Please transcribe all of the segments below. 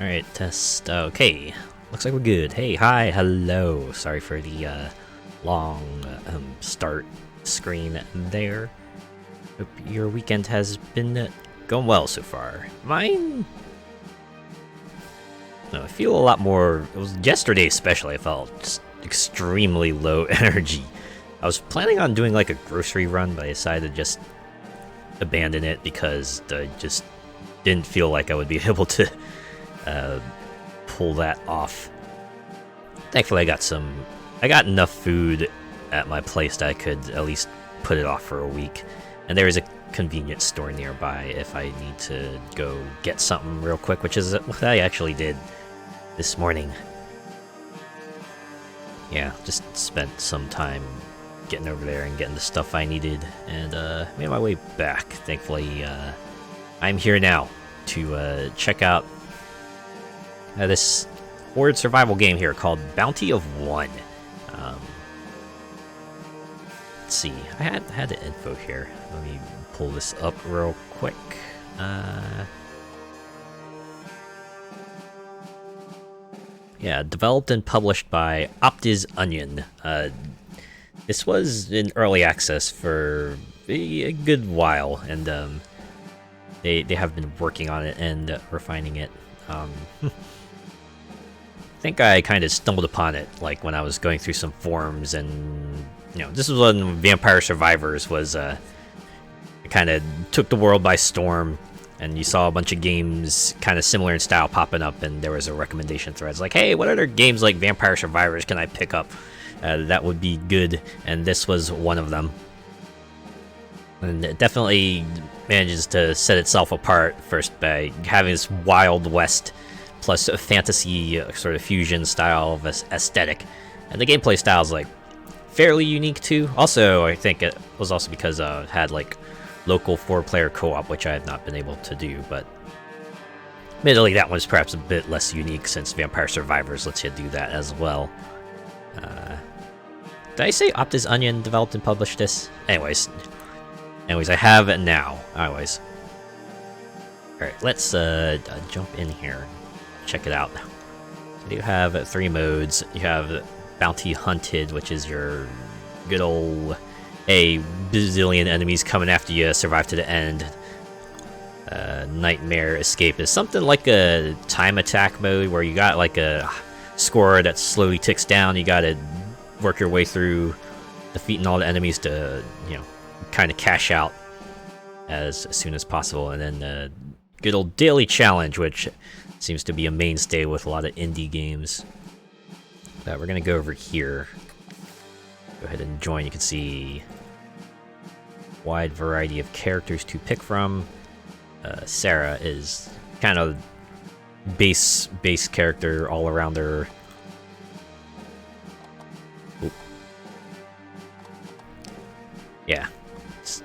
Alright, test. Okay. Looks like we're good. Hey, hi, hello. Sorry for the long start screen there. Hope your weekend has been going well so far. Mine? No, I feel a lot more. It was yesterday, especially. I felt just extremely low energy. I was planning on doing like a grocery run, but I decided to just abandon it because I just didn't feel like I would be able to pull that off. Thankfully, I got enough food at my place that I could at least put it off for a week. And there is a convenience store nearby if I need to go get something real quick, which is what I actually did this morning. Yeah, just spent some time getting over there and getting the stuff I needed, and made my way back. Thankfully, I'm here now to check out this Horde survival game here called Bounty of One. Let's see, I had the info here. Let me pull this up real quick. Yeah, developed and published by Optiz Onion. This was in early access for a good while, and they have been working on it and refining it. I think I kind of stumbled upon it like when I was going through some forums, and this was when Vampire Survivors was it kind of took the world by storm, and you saw a bunch of games kind of similar in style popping up, and there was a recommendation threads like, hey, what other games like Vampire Survivors can I pick up that would be good? And this was one of them, and it definitely manages to set itself apart first by having this Wild West plus a fantasy sort of fusion style of aesthetic, and the gameplay style is like fairly unique too. Also, I think it was also because it had like local 4-player co-op, which I have not been able to do, but admittedly that one's perhaps a bit less unique since Vampire Survivors lets you do that as well. Did I say Optiz Onion developed and published this? Anyways, I have it now. Anyways, alright, let's jump in here, check it out. So you have 3 modes. You have Bounty Hunted, which is your good old a bazillion enemies coming after you, survive to the end. Nightmare Escape is something like a time attack mode where you got like a score that slowly ticks down. You gotta work your way through defeating all the enemies to, kind of cash out as soon as possible. And then the good old Daily Challenge, which seems to be a mainstay with a lot of indie games. But we're gonna go over here. Go ahead and join. You can see wide variety of characters to pick from. Serra is kind of base character all around her. Oop. Yeah, it's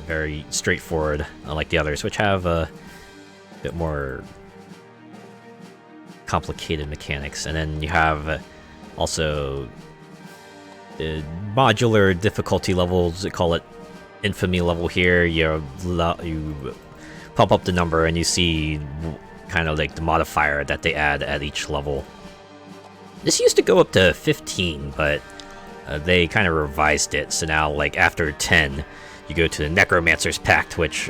very straightforward, unlike the others, which have a bit more complicated mechanics. And then you have also the modular difficulty levels. They call it Infamy level here. You pump up the number and you see kind of like the modifier that they add at each level. This used to go up to 15, but they kind of revised it, so now like after 10 you go to the Necromancer's Pact, which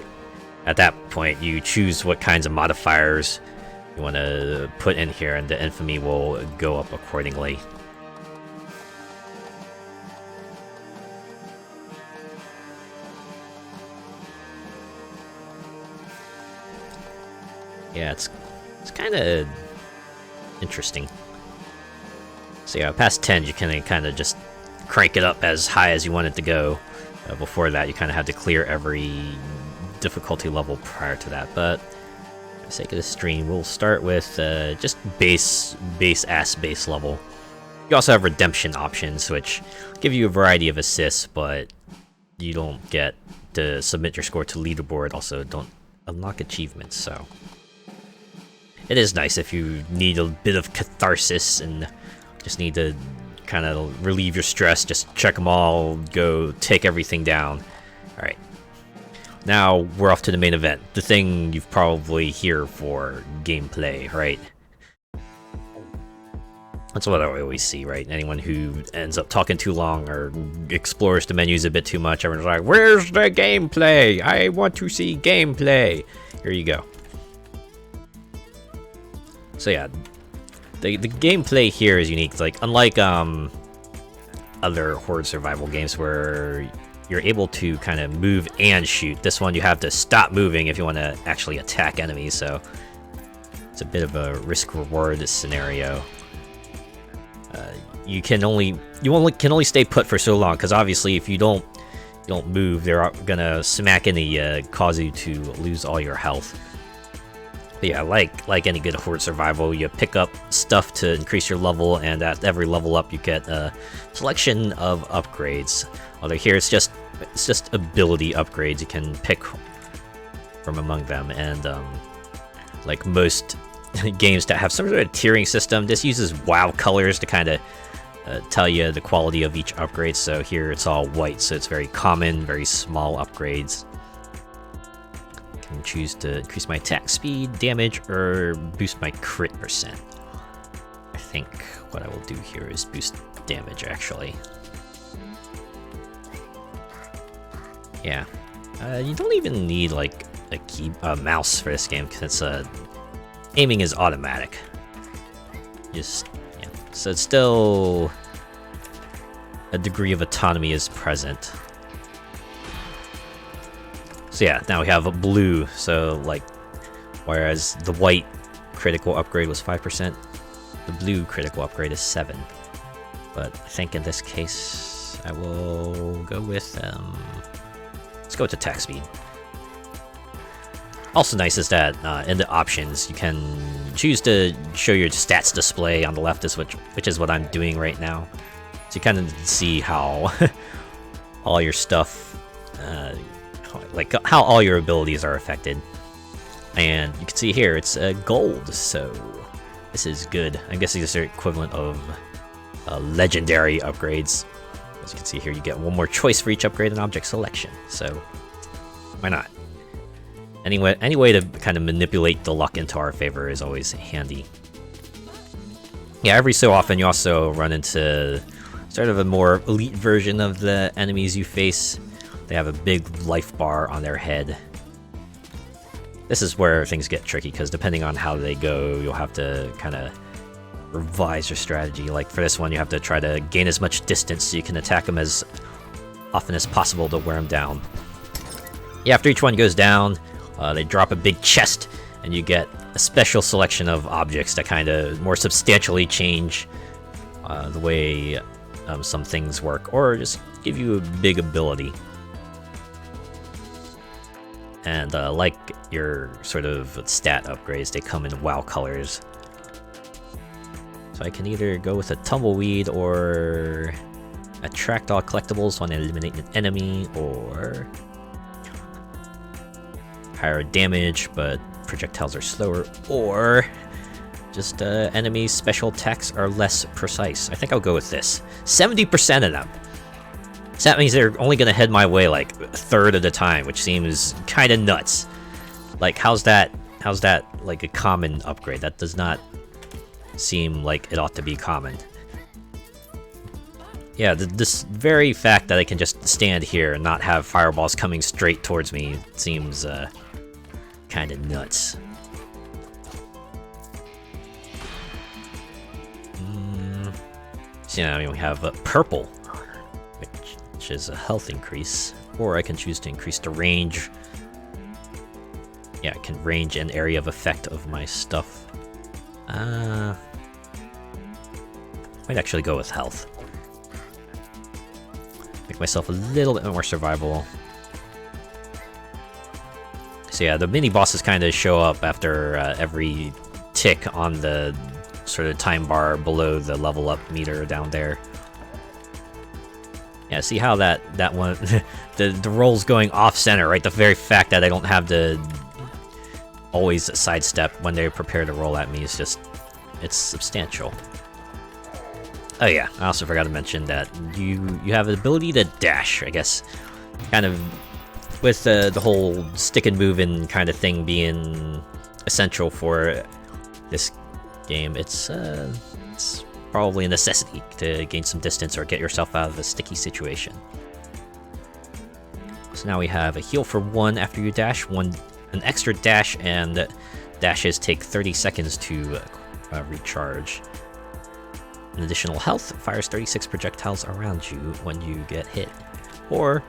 at that point you choose what kinds of modifiers you want to put in here, and the Infamy will go up accordingly. Yeah, it's kind of interesting. So yeah, past 10, you can kind of just crank it up as high as you want it to go. Before that, you kind of had to clear every difficulty level prior to that. But for the sake of the stream, we'll start with just base level. You also have redemption options, which give you a variety of assists, but you don't get to submit your score to leaderboard. Also, don't unlock achievements, so it is nice if you need a bit of catharsis and just need to kind of relieve your stress. Just check them all, go take everything down. Alright, now we're off to the main event, the thing you've probably here for gameplay, right? That's what I always see, right? Anyone who ends up talking too long or explores the menus a bit too much, everyone's like, where's the gameplay? I want to see gameplay. Here you go. So yeah, the gameplay here is unique. It's like, unlike other Horde survival games where you're able to kind of move and shoot, this one you have to stop moving if you want to actually attack enemies, so it's a bit of a risk-reward scenario. You can only stay put for so long, because obviously if you don't move, they're gonna smack into you, cause you to lose all your health. But yeah, like any good Horde survival, you pick up stuff to increase your level, and at every level up you get a selection of upgrades. Although here it's just ability upgrades you can pick from among them, and like most games that have some sort of tiering system, this uses WoW colors to kind of tell you the quality of each upgrade. So here it's all white, so it's very common, very small upgrades. I can choose to increase my attack speed, damage, or boost my crit percent. I think what I will do here is boost damage, actually. Yeah, you don't even need like a mouse for this game, because aiming is automatic. Just, yeah. So it's still a degree of autonomy is present. So yeah, now we have a blue. So like, whereas the white critical upgrade was 5%, the blue critical upgrade is 7%. But I think in this case, I will go with let's go with attack speed. Also nice is that in the options you can choose to show your stats display on the left, which is what I'm doing right now. So you kind of see how all your stuff, like how all your abilities are affected. And you can see here it's gold, so this is good. I guess these are equivalent of legendary upgrades. As you can see here, you get one more choice for each upgrade and object selection. So why not? Any way to kind of manipulate the luck into our favor is always handy. Yeah, every so often you also run into sort of a more elite version of the enemies you face. They have a big life bar on their head. This is where things get tricky, because depending on how they go, you'll have to kind of revise your strategy. Like for this one, you have to try to gain as much distance so you can attack them as often as possible to wear them down. Yeah, after each one goes down, they drop a big chest, and you get a special selection of objects that kind of more substantially change the way some things work, or just give you a big ability. And like your sort of stat upgrades, they come in WoW colors. So I can either go with a tumbleweed, or attract all collectibles when eliminating an enemy, or higher damage but projectiles are slower, or just enemies' special attacks are less precise. I think I'll go with this. 70% of them. So that means they're only gonna head my way like a third of the time, which seems kind of nuts. Like, how's that like a common upgrade? That does not seem like it ought to be common. Yeah, this very fact that I can just stand here and not have fireballs coming straight towards me seems kind of nuts. So yeah, I mean, we have purple, which is a health increase, or I can choose to increase the range. Yeah, I can range an area of effect of my stuff. Might actually go with health. Make myself a little bit more survivable. So yeah, the mini bosses kind of show up after every tick on the sort of time bar below the level up meter down there. Yeah, see how that one, the roll's going off center, right? The very fact that I don't have to always sidestep when they prepare to roll at me is just, it's substantial. Oh yeah, I also forgot to mention that you have the ability to dash, I guess. Kind of with the whole stick and moving kind of thing being essential for this game, it's probably a necessity to gain some distance or get yourself out of a sticky situation. So now we have a heal for 1 after you dash, an extra dash, and dashes take 30 seconds to recharge. An additional health fires 36 projectiles around you when you get hit. Or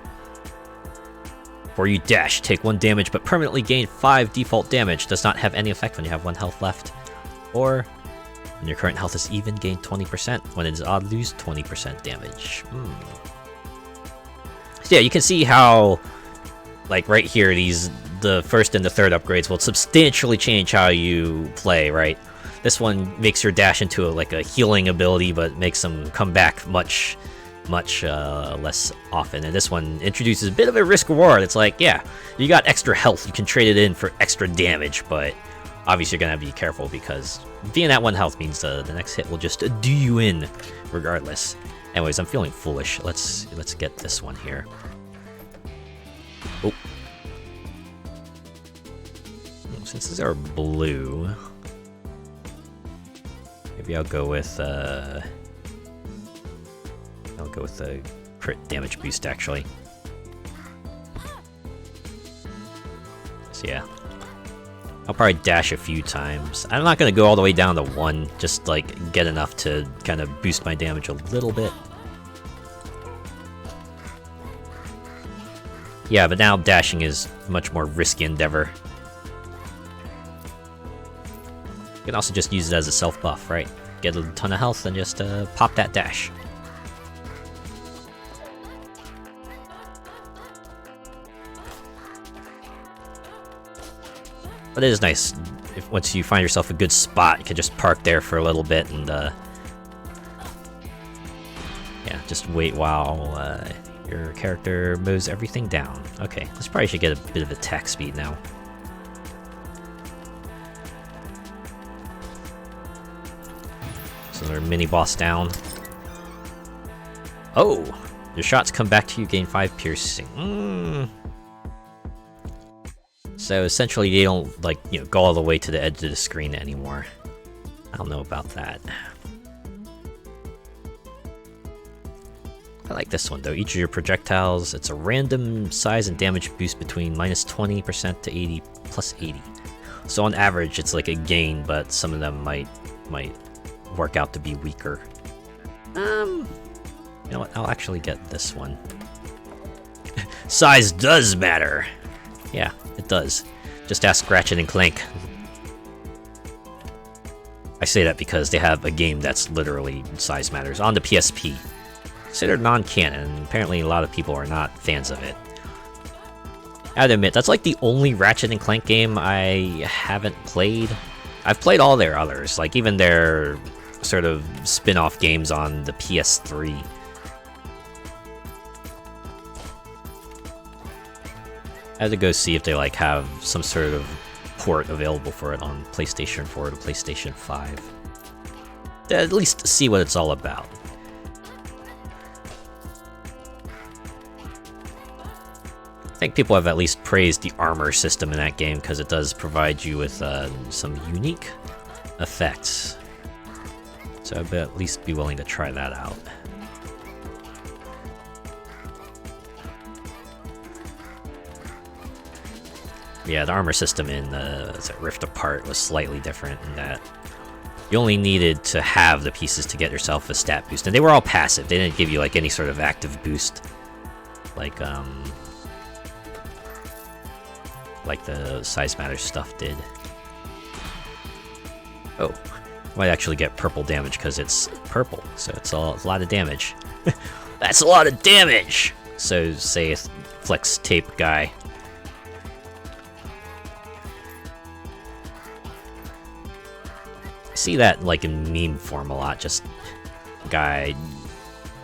you dash, take 1 damage but permanently gain 5 default damage, does not have any effect when you have 1 health left. Or when your current health is even, gain 20%. When it is odd, lose 20% damage. So yeah, you can see how, like right here, the first and the third upgrades will substantially change how you play, right? This one makes your dash into like a healing ability, but makes them come back much less often. And this one introduces a bit of a risk reward. It's like, yeah, you got extra health, you can trade it in for extra damage, but obviously you're gonna being careful because being at 1 health means the next hit will just do you in regardless. Anyways, I'm feeling foolish. Let's get this one here. Oh. Since these are blue, maybe I'll go with the crit damage boost actually. So yeah, I'll probably dash a few times. I'm not gonna go all the way down to 1, just like get enough to kind of boost my damage a little bit. Yeah, but now dashing is a much more risky endeavor. You can also just use it as a self buff, right? Get a ton of health and just pop that dash. But it is nice if once you find yourself a good spot, you can just park there for a little bit and yeah, just wait while your character mows everything down. Okay, this probably should get a bit of attack speed now. So another mini boss down. Oh, your shots come back to you, gain 5 piercing. So essentially, they don't like go all the way to the edge of the screen anymore. I don't know about that. I like this one though. Each of your projectiles, it's a random size and damage boost between -20% to 80 plus 80. So on average, it's like a gain, but some of them might work out to be weaker. You know what? I'll actually get this one. Size does matter. Yeah, it does. Just ask Ratchet and Clank. I say that because they have a game that's literally size matters on the PSP. Considered non-canon, apparently a lot of people are not fans of it. I have to admit, that's like the only Ratchet and Clank game I haven't played. I've played all their others, like even their sort of spin-off games on the PS3. I had to go see if they like have some sort of port available for it on PlayStation 4 to PlayStation 5. To at least see what it's all about. I think people have at least praised the armor system in that game because it does provide you with some unique effects. So I'd at least be willing to try that out. Yeah, the armor system in Rift Apart was slightly different in that you only needed to have the pieces to get yourself a stat boost, and they were all passive. They didn't give you like any sort of active boost, like the Size Matters stuff did. Oh, might actually get purple damage because it's purple, so it's a lot of damage. That's a lot of damage. So say a flex tape guy. I see that like in meme form a lot, just guy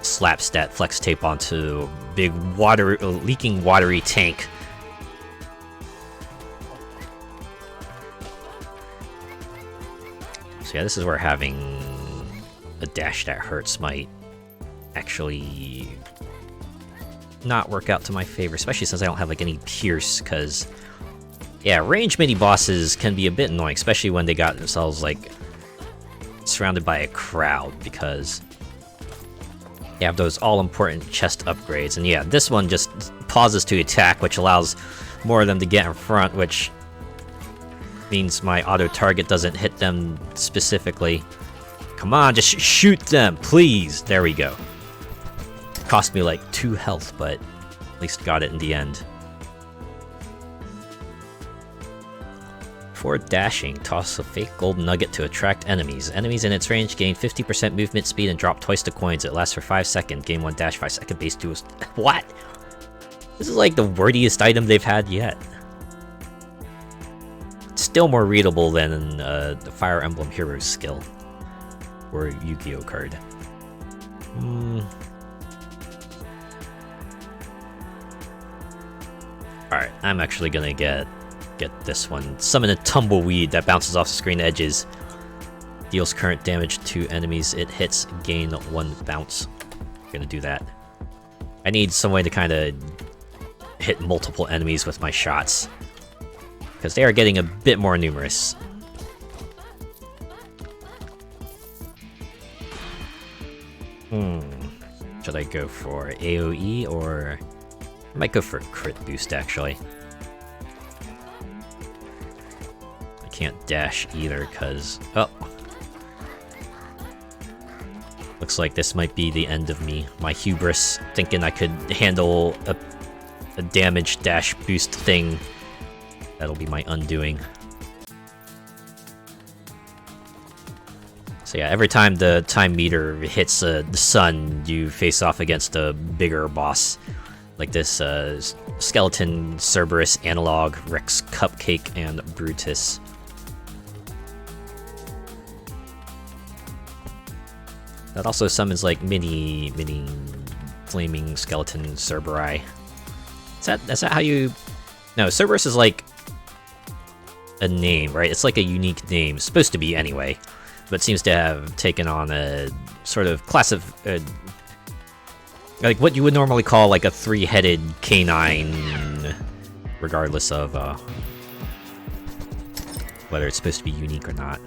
slaps that flex tape onto a big leaking watery tank. So yeah, this is where having a dash that hurts might actually not work out to my favor, especially since I don't have like any pierce, because yeah, range mini bosses can be a bit annoying, especially when they got themselves like surrounded by a crowd because you have those all-important chest upgrades. And yeah, this one just pauses to attack, which allows more of them to get in front, which means my auto-target doesn't hit them specifically. Come on, just shoot them, please! There we go. Cost me like 2 health, but at least got it in the end. For dashing, toss a fake gold nugget to attract enemies. Enemies in its range gain 50% movement speed and drop twice the coins. It lasts for 5 seconds. Gain 1 dash 5 second base to a... What? This is like the wordiest item they've had yet. It's still more readable than the Fire Emblem Heroes skill. Or Yu-Gi-Oh card. Alright, I'm actually gonna get this one. Summon a tumbleweed that bounces off the screen edges. Deals current damage to enemies it hits, gain 1 bounce. Gonna do that. I need some way to kind of hit multiple enemies with my shots, because they are getting a bit more numerous. Should I go for AoE or... I might go for crit boost actually. Can't dash either, because... Oh! Looks like this might be the end of me. My hubris, thinking I could handle a damage dash boost thing. That'll be my undoing. So yeah, every time the time meter hits the sun, you face off against a bigger boss. Like this Skeleton, Cerberus, Analog, Rex Cupcake, and Brutus. That also summons like mini flaming skeleton Cerberi. Is that how you... No, Cerberus is like a name, right? It's like a unique name. It's supposed to be anyway, but seems to have taken on a sort of class of like what you would normally call like a 3-headed canine, regardless of whether it's supposed to be unique or not.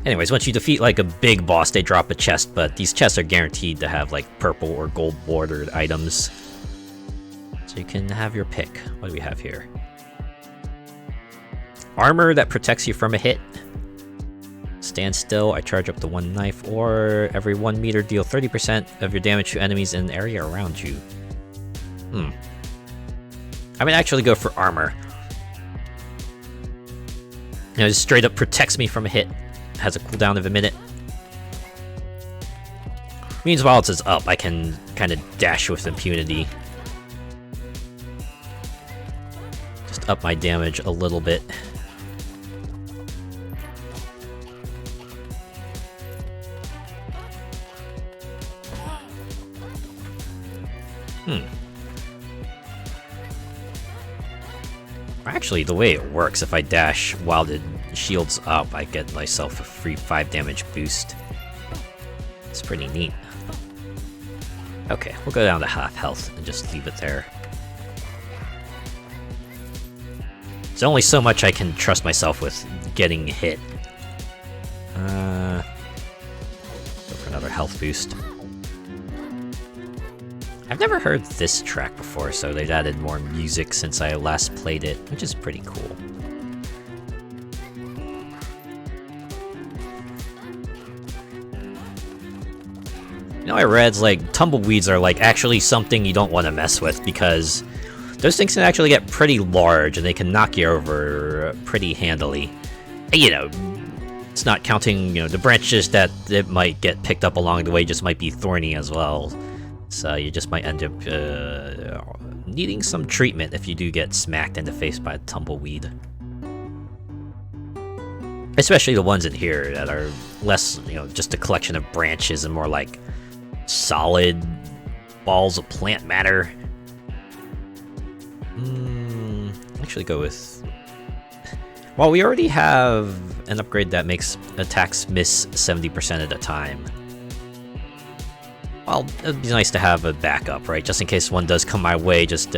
Anyways, once you defeat like a big boss, they drop a chest, but these chests are guaranteed to have like purple or gold bordered items. So you can have your pick. What do we have here? Armor that protects you from a hit. Stand still, I charge up to 1 knife, or every 1 meter deal 30% of your damage to enemies in the area around you. I would actually go for armor. You know, it straight up protects me from a hit. Has a cooldown of a minute. Means while it's up, I can kind of dash with impunity. Just up my damage a little bit. Actually, the way it works, if I dash while the shield's up, I get myself a free 5 damage boost. It's pretty neat. Okay, we'll go down to half health and just leave it there. There's only so much I can trust myself with getting hit. Go for another health boost. I've never heard this track before, so they've added more music since I last played it, which is pretty cool. You know, I read like tumbleweeds are like actually something you don't want to mess with, because those things can actually get pretty large and they can knock you over pretty handily. And, you know, it's not counting, you know, the branches that it might get picked up along the way just might be thorny as well. So you just might end up needing some treatment if you do get smacked in the face by a tumbleweed. Especially the ones in here that are less, you know, just a collection of branches and more like solid balls of plant matter. Actually go with... Well, we already have an upgrade that makes attacks miss 70% of the time. Well, it'd be nice to have a backup, right? Just in case one does come my way, just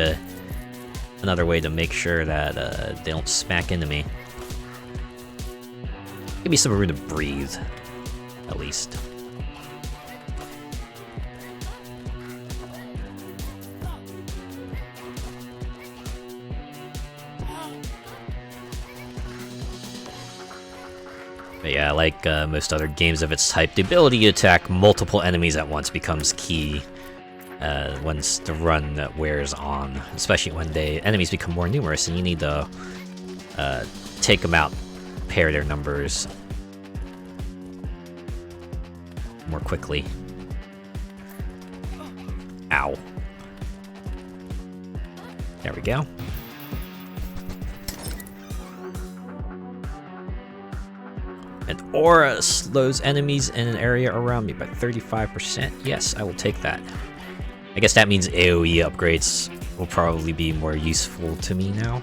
another way to make sure that they don't smack into me. Give me some room to breathe, at least. But yeah, like most other games of its type, the ability to attack multiple enemies at once becomes key once the run wears on, especially when the enemies become more numerous and you need to take them out, pair their numbers more quickly. Ow. There we go. An aura slows enemies in an area around me by 35%. Yes, I will take that. I guess that means AoE upgrades will probably be more useful to me now.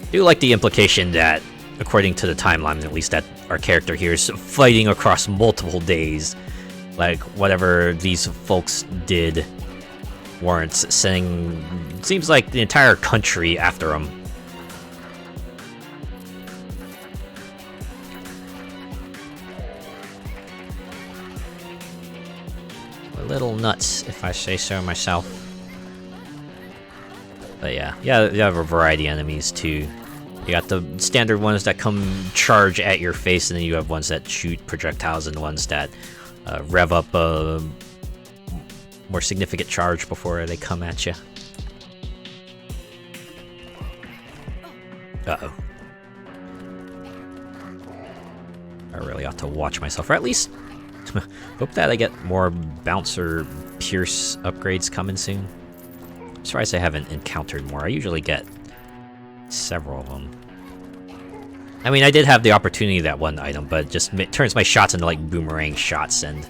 I do like the implication that, according to the timeline at least, that our character here is fighting across multiple days. Like, whatever these folks did warrants sending, seems like, the entire country after them. A little nuts, if I say so myself. But yeah, you have a variety of enemies too. You got the standard ones that come charge at your face, and then you have ones that shoot projectiles, and ones that rev up a more significant charge before they come at you. Uh-oh. I really ought to watch myself, or at least hope that I get more bounce or pierce upgrades coming soon. I'm surprised I haven't encountered more. I usually get several of them. I mean, I did have the opportunity that one item, but it just turns my shots into like boomerang shots, and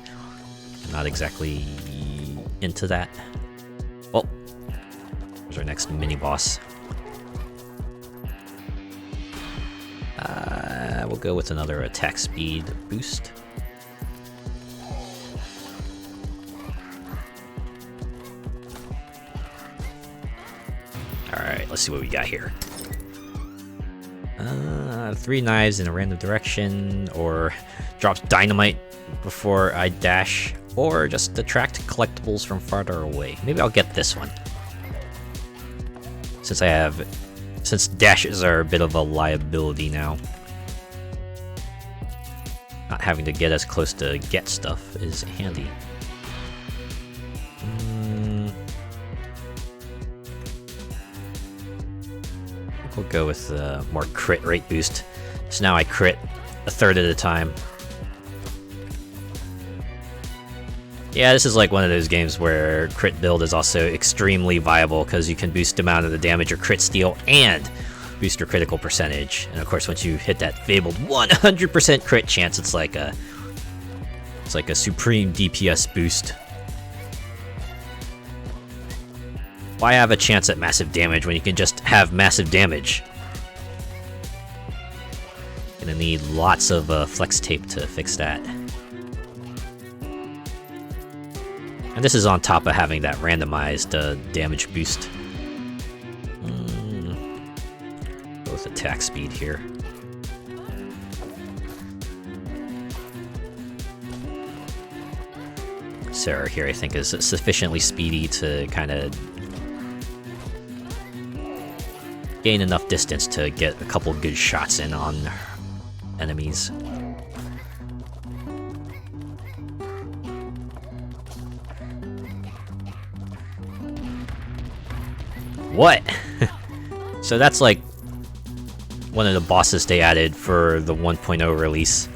I'm not exactly into that. Well, there's our next mini-boss. We'll go with another attack speed boost. Alright, let's see what we got here. 3 knives in a random direction, or drops dynamite before I dash, or just attract collectibles from farther away. Maybe I'll get this one. Since dashes are a bit of a liability now. Not having to get as close to get stuff is handy. We'll go with more crit rate boost. So now I crit a third at a time. Yeah, this is like one of those games where crit build is also extremely viable, because you can boost the amount of the damage your crits deal and boost your critical percentage. And of course, once you hit that fabled 100% crit chance, it's like a supreme DPS boost. Why have a chance at massive damage when you can just have massive damage? Gonna need lots of flex tape to fix that. And this is on top of having that randomized damage boost. Go with attack speed here. Serra here, I think, is sufficiently speedy to kind of gain enough distance to get a couple good shots in on enemies. What? So that's like one of the bosses they added for the 1.0 release.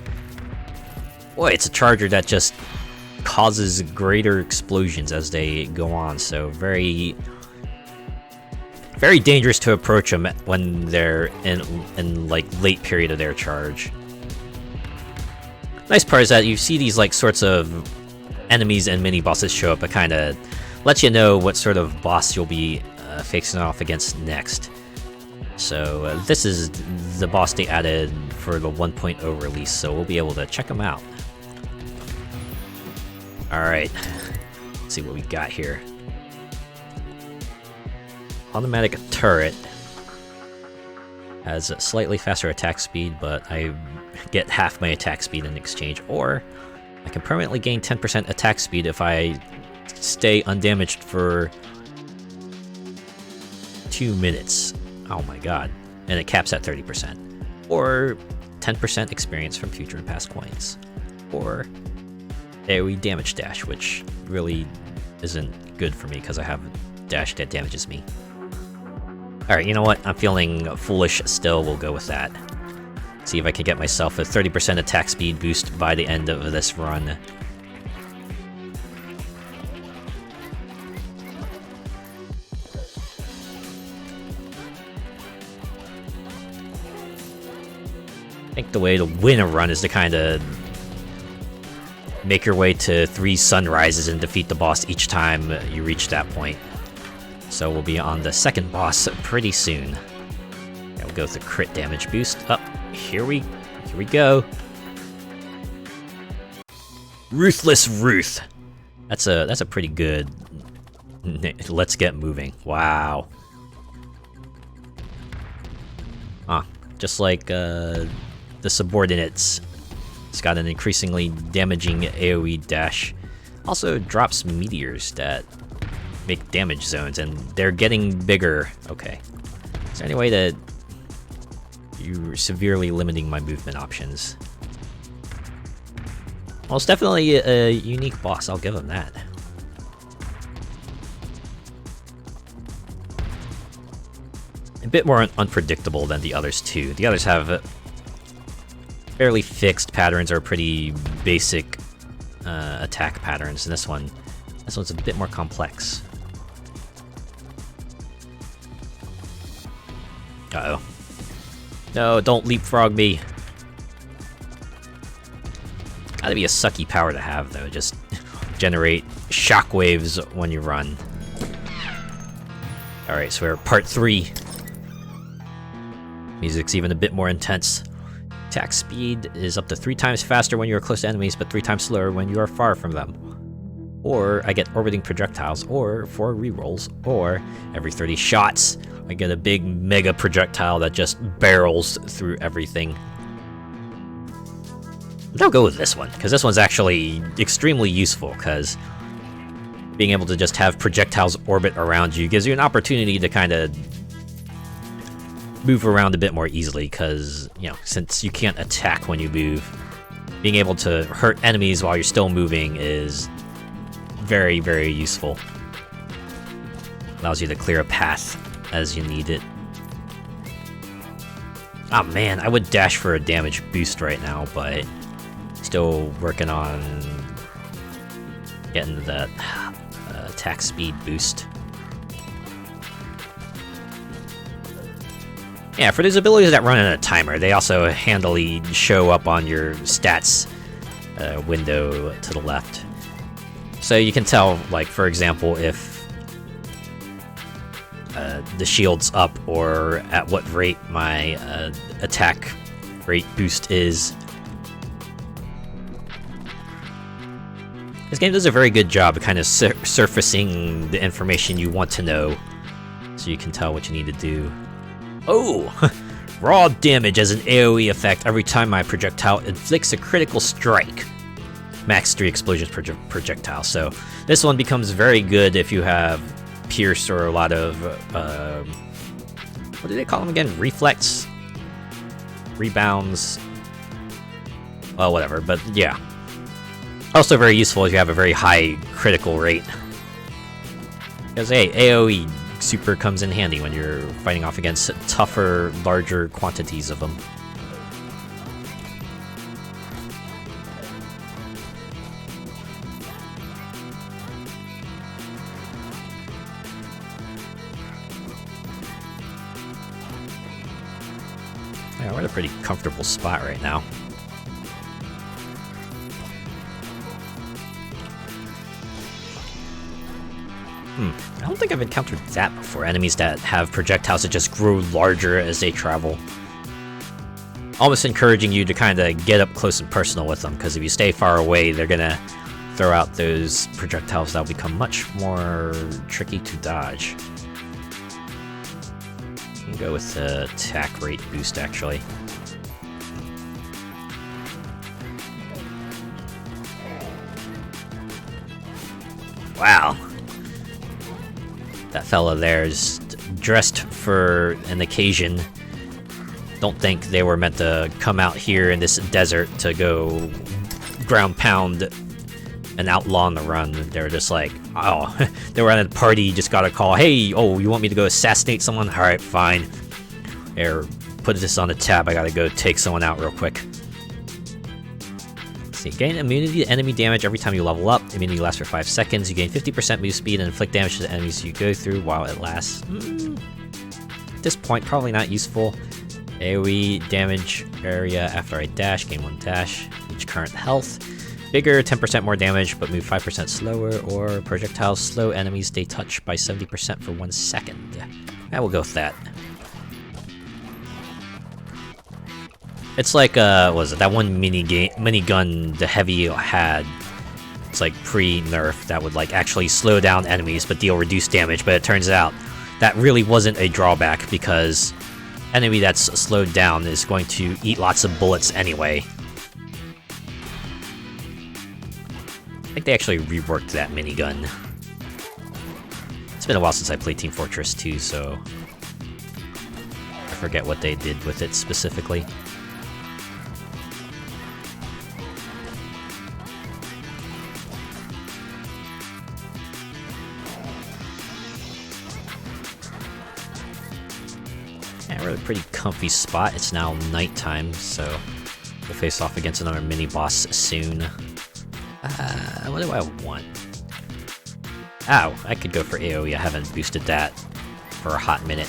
Boy, it's a charger that just causes greater explosions as they go on, so very dangerous to approach them when they're in like late period of their charge. Nice part is that you see these like sorts of enemies and mini bosses show up. It kind of lets you know what sort of boss you'll be facing off against next. So this is the boss they added for the 1.0 release, so we'll be able to check them out. Alright, let's see what we got here. Automatic turret. Has a slightly faster attack speed, but I get half my attack speed in exchange. Or I can permanently gain 10% attack speed if I stay undamaged for 2 minutes. Oh my god. And it caps at 30%. Or 10% experience from future and past coins. Or AoE damage dash, which really isn't good for me because I have dash that damages me. Alright, you know what? I'm feeling foolish still. We'll go with that. See if I can get myself a 30% attack speed boost by the end of this run. I think the way to win a run is to kind of make your way to 3 sunrises and defeat the boss each time you reach that point. So we'll be on the second boss pretty soon. Yeah, we'll go with the crit damage boost. Up, here we go. Ruthless Ruth. That's a pretty good. Let's get moving. Wow. Just like the subordinates. It's got an increasingly damaging AoE dash. Also drops meteors that make damage zones, and they're getting bigger. Okay. Is there any way that you're severely limiting my movement options? Well, it's definitely a unique boss, I'll give him that. A bit more unpredictable than the others too. The others have fairly fixed patterns or pretty basic attack patterns, and this one's a bit more complex. Uh-oh. No, don't leapfrog me. Gotta be a sucky power to have, though. Just generate shockwaves when you run. Alright, so we're at part 3. Music's even a bit more intense. Attack speed is up to 3 times faster when you are close to enemies, but 3 times slower when you are far from them. Or I get orbiting projectiles, or 4 rerolls, or every 30 shots, I get a big mega projectile that just barrels through everything. I'll go with this one, because this one's actually extremely useful, because being able to just have projectiles orbit around you gives you an opportunity to kind of move around a bit more easily, because, you know, since you can't attack when you move, being able to hurt enemies while you're still moving is very, very useful. Allows you to clear a path as you need it. Ah man, I would dash for a damage boost right now, but still working on getting that attack speed boost. Yeah, for those abilities that run on a timer, they also handily show up on your stats window to the left. So you can tell, like, for example, if the shield's up or at what rate my attack rate boost is. This game does a very good job of kind of surfacing the information you want to know, so you can tell what you need to do. Oh! Raw damage as an AoE effect every time my projectile inflicts a critical strike. Max 3 explosions per projectile. So this one becomes very good if you have Pierce or a lot of, what do they call them again? Reflex? Rebounds? Well, whatever, but yeah. Also very useful if you have a very high critical rate. Because, hey, AoE super comes in handy when you're fighting off against tougher, larger quantities of them. Yeah, we're in a pretty comfortable spot right now. I don't think I've encountered that before. Enemies that have projectiles that just grow larger as they travel. Almost encouraging you to kind of get up close and personal with them, because if you stay far away, they're gonna throw out those projectiles that'll become much more tricky to dodge. go with the attack rate boost, actually. Wow. That fella there's dressed for an occasion. Don't think they were meant to come out here in this desert to go ground pound an outlaw on the run. They were just like, oh, they were at a party, just got a call. Hey, oh, you want me to go assassinate someone? All right, fine. Here, put this on the tab. I gotta go take someone out real quick. Let's see, gain immunity to enemy damage every time you level up. Immunity lasts for 5 seconds. You gain 50% move speed and inflict damage to the enemies you go through while it lasts. At this point, probably not useful. AoE damage area after I dash, gain 1 dash. Each current health. Bigger, 10% more damage, but move 5% slower, or projectiles slow enemies stay touched by 70% for 1 second. I will go with that. It's like, what was it, that one minigun the Heavy had. It's like pre-nerf that would like actually slow down enemies but deal reduced damage, but it turns out that really wasn't a drawback because enemy that's slowed down is going to eat lots of bullets anyway. I think they actually reworked that minigun. It's been a while since I played Team Fortress 2, so I forget what they did with it specifically. Yeah, really pretty comfy spot. It's now nighttime, so we'll face off against another mini-boss soon. What do I want? Ow, I could go for AoE. I haven't boosted that for a hot minute.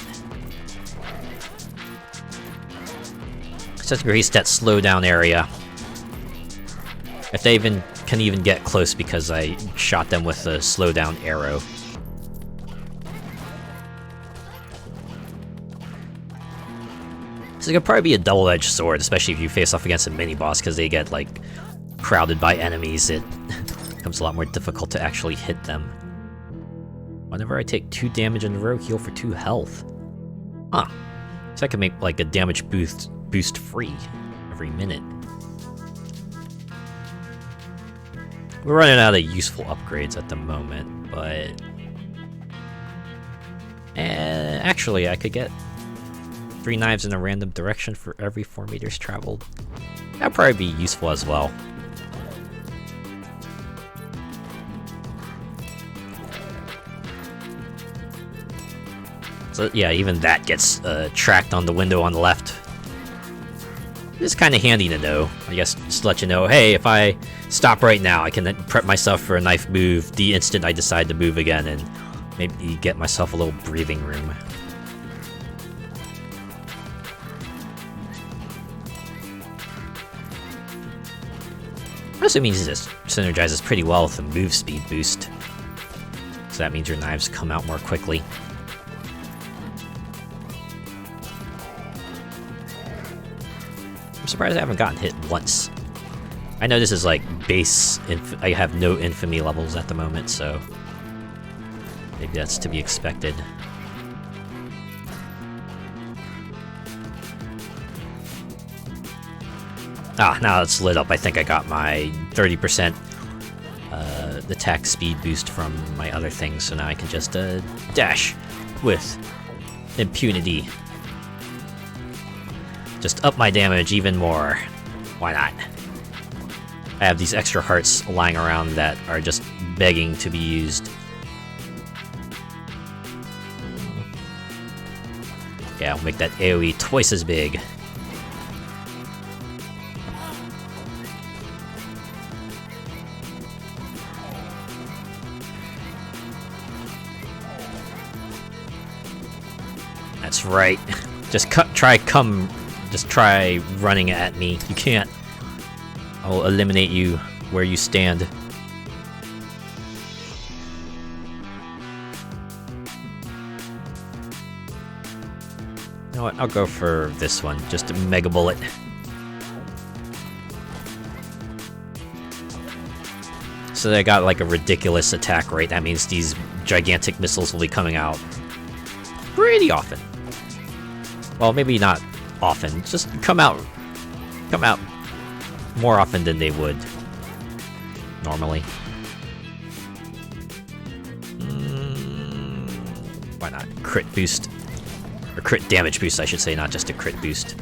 Let's increase that slowdown area. If they can even get close because I shot them with a slowdown arrow. So it could probably be a double-edged sword, especially if you face off against a mini-boss, because they get, like, crowded by enemies. It becomes a lot more difficult to actually hit them. Whenever I take 2 damage in a row, heal for 2 health. Huh. So I can make, like, a damage boost free every minute. We're running out of useful upgrades at the moment, but... actually, I could get 3 knives in a random direction for every 4 meters traveled. That'd probably be useful as well. So yeah, even that gets tracked on the window on the left. It's kind of handy to know. I guess just to let you know, hey, if I stop right now, I can then prep myself for a knife move the instant I decide to move again, and maybe get myself a little breathing room. Also means this synergizes pretty well with the move speed boost. So that means your knives come out more quickly. I'm surprised I haven't gotten hit once. I know this is like base, I have no infamy levels at the moment, so maybe that's to be expected. Ah, now it's lit up. I think I got my 30% attack speed boost from my other things, so now I can just dash with impunity. Just up my damage even more. Why not? I have these extra hearts lying around that are just begging to be used. Yeah, I'll make that AoE twice as big. That's right. Just try running at me. You can't. I'll eliminate you where you stand. You know what? I'll go for this one. Just a mega bullet. So they got like a ridiculous attack rate. That means these gigantic missiles will be coming out pretty often. Well, maybe not often. Just come out more often than they would normally. Why not? Crit boost. Or crit damage boost, I should say, not just a crit boost.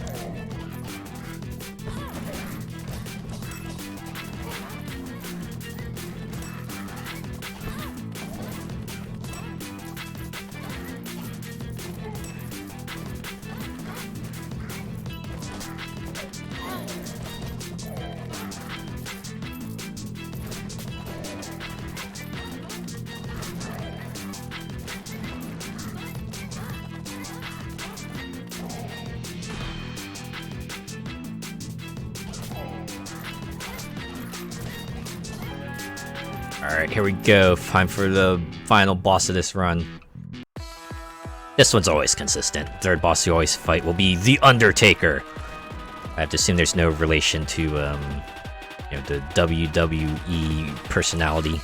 Alright, here we go. Time for the final boss of this run. This one's always consistent. Third boss you always fight will be The Undertaker. I have to assume there's no relation to, you know, the WWE personality.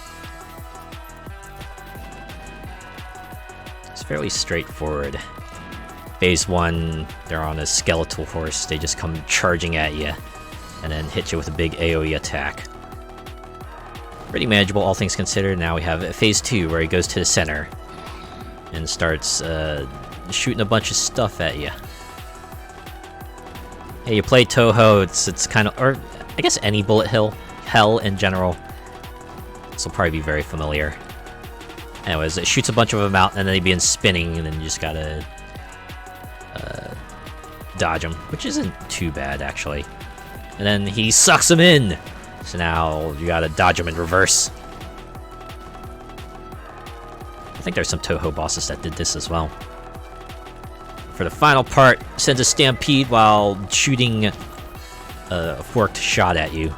It's fairly straightforward. Phase 1, they're on a skeletal horse. They just come charging at you and then hit you with a big AoE attack. Pretty manageable, all things considered. Now we have Phase 2, where he goes to the center and starts shooting a bunch of stuff at you. Hey, you play Toho, it's kind of, or I guess any bullet hell in general. This will probably be very familiar. Anyways, it shoots a bunch of them out, and then they begin spinning, and then you just gotta dodge them, which isn't too bad, actually. And then he sucks them in! So now you gotta dodge them in reverse. I think there's some Toho bosses that did this as well. For the final part, sends a stampede while shooting a forked shot at you.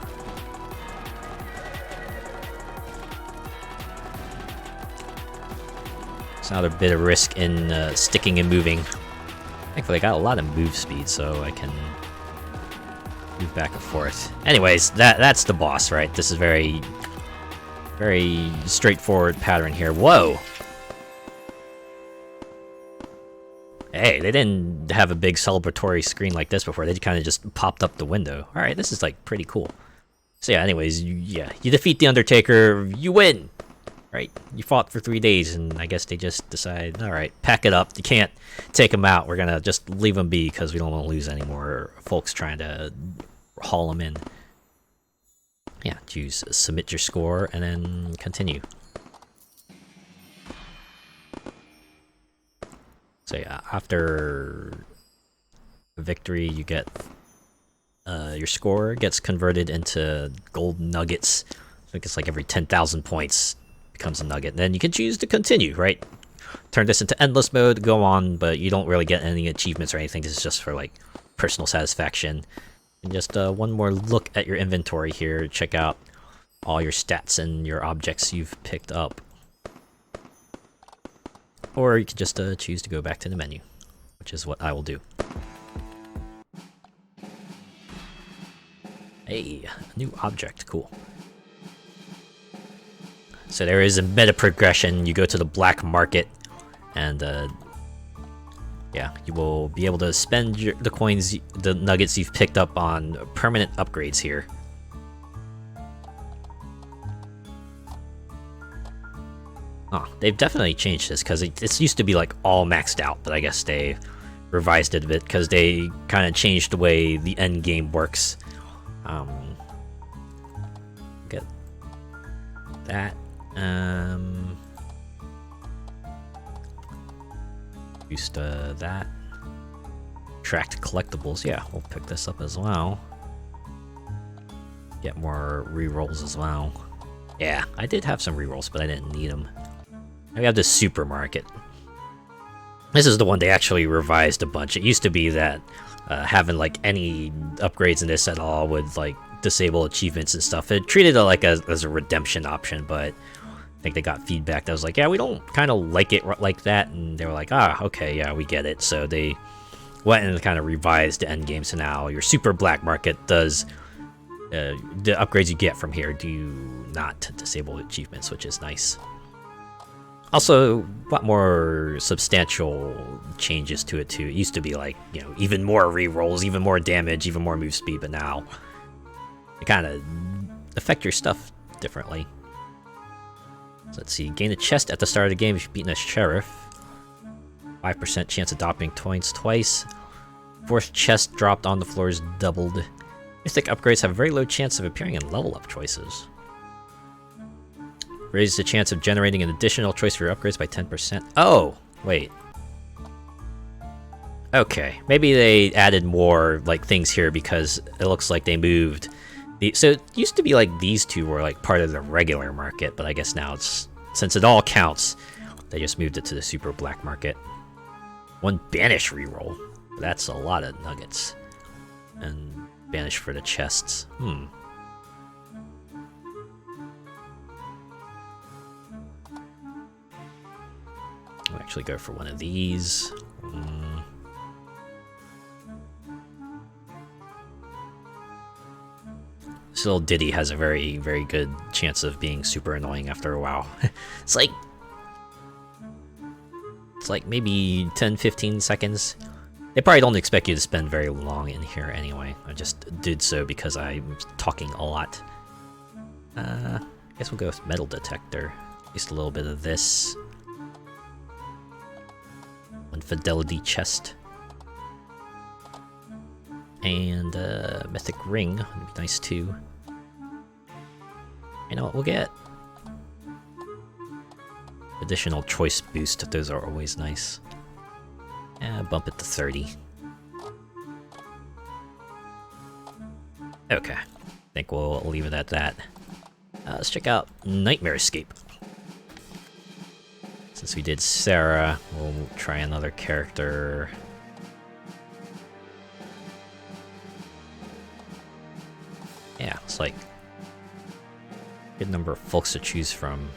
It's another bit of risk in sticking and moving. Thankfully, I got a lot of move speed, so I can move back and forth. Anyways, that's the boss, right? This is very straightforward pattern here. Whoa! Hey, they didn't have a big celebratory screen like this before. They kind of just popped up the window. Alright, this is like pretty cool. So yeah, anyways, you defeat The Undertaker, you win! Right? You fought for 3 days, and I guess they just decide, alright, pack it up. You can't take him out. We're gonna just leave him be because we don't want to lose any more folks trying to haul him in. Yeah, choose submit your score and then continue. So yeah, after victory, you get your score gets converted into gold nuggets. I think it's like every 10,000 points becomes a nugget. And then you can choose to continue, right? Turn this into endless mode, go on, but you don't really get any achievements or anything. This is just for like personal satisfaction. And just one more look at your inventory here. Check out all your stats and your objects you've picked up. Or you can just choose to go back to the menu, which is what I will do. Hey, a new object, cool. So there is a meta progression. You go to the black market, and yeah, you will be able to spend the coins, the nuggets you've picked up on permanent upgrades here. Oh, they've definitely changed this, because it used to be like all maxed out, but I guess they revised it a bit because they kind of changed the way the end game works. Get that. Boost that. Tracked collectibles. Yeah, we'll pick this up as well. Get more rerolls as well. Yeah, I did have some rerolls, but I didn't need them. We have the supermarket. This is the one they actually revised a bunch. It used to be that having like any upgrades in this at all would like disable achievements and stuff. It treated it like as a redemption option, but I think they got feedback that was like, yeah, we don't kind of like it like that, and they were like, ah, okay, yeah, we get it. So they went and kind of revised the endgame. So now your super black market does the upgrades you get from here do not disable achievements, which is nice. Also, a lot more substantial changes to it too. It used to be like, you know, even more rerolls, even more damage, even more move speed, but now it kind of affect your stuff differently. So let's see, gain a chest at the start of the game if you've beaten a sheriff. 5% chance of dropping coins twice. Fourth chest dropped on the floor is doubled. Mythic upgrades have a very low chance of appearing in level up choices. Raises the chance of generating an additional choice for your upgrades by 10%. Oh, wait. Okay, maybe they added more like things here because it looks like they moved. So it used to be like these two were like part of the regular market, but I guess now it's, since it all counts, they just moved it to the super black market. 1 banish reroll. That's a lot of nuggets. And banish for the chests. I'll actually go for one of these. This little ditty has a very, very good chance of being super annoying after a while. It's like maybe 10-15 seconds. They probably don't expect you to spend very long in here anyway. I just did so because I'm talking a lot. I guess we'll go with metal detector. Just a little bit of this. 1 fidelity chest. And mythic ring would be nice too. You know what we'll get? Additional choice boost, those are always nice. Bump it to 30. Okay, I think we'll leave it at that. Let's check out Nightmare Escape. Since we did Serra, we'll try another character. Yeah, it's like a good number of folks to choose from.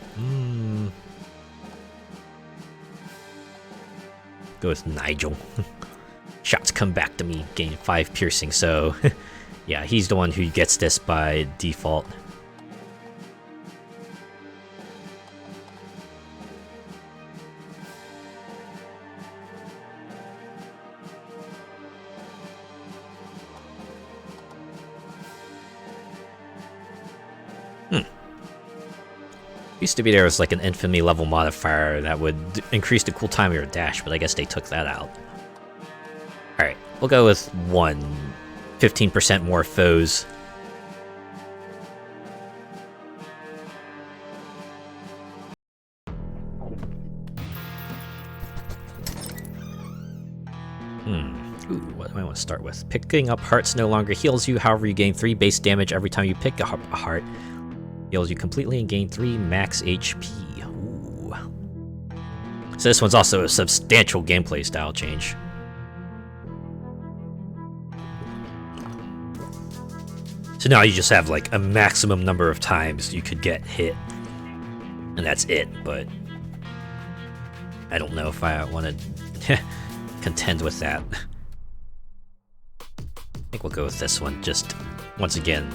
Go with Nigel. Shots come back to me, gain 5 piercing, so yeah, he's the one who gets this by default. Used to be there was like an Infamy level modifier that would increase the cooltime of your dash, but I guess they took that out. Alright, we'll go with 15% more foes. Ooh, what do I want to start with? Picking up hearts no longer heals you, however you gain 3 base damage every time you pick a heart. Heals you completely and gain 3 max HP. Ooh. So this one's also a substantial gameplay style change. So now you just have like a maximum number of times you could get hit. And that's it, but I don't know if I want to contend with that. I think we'll go with this one, just once again.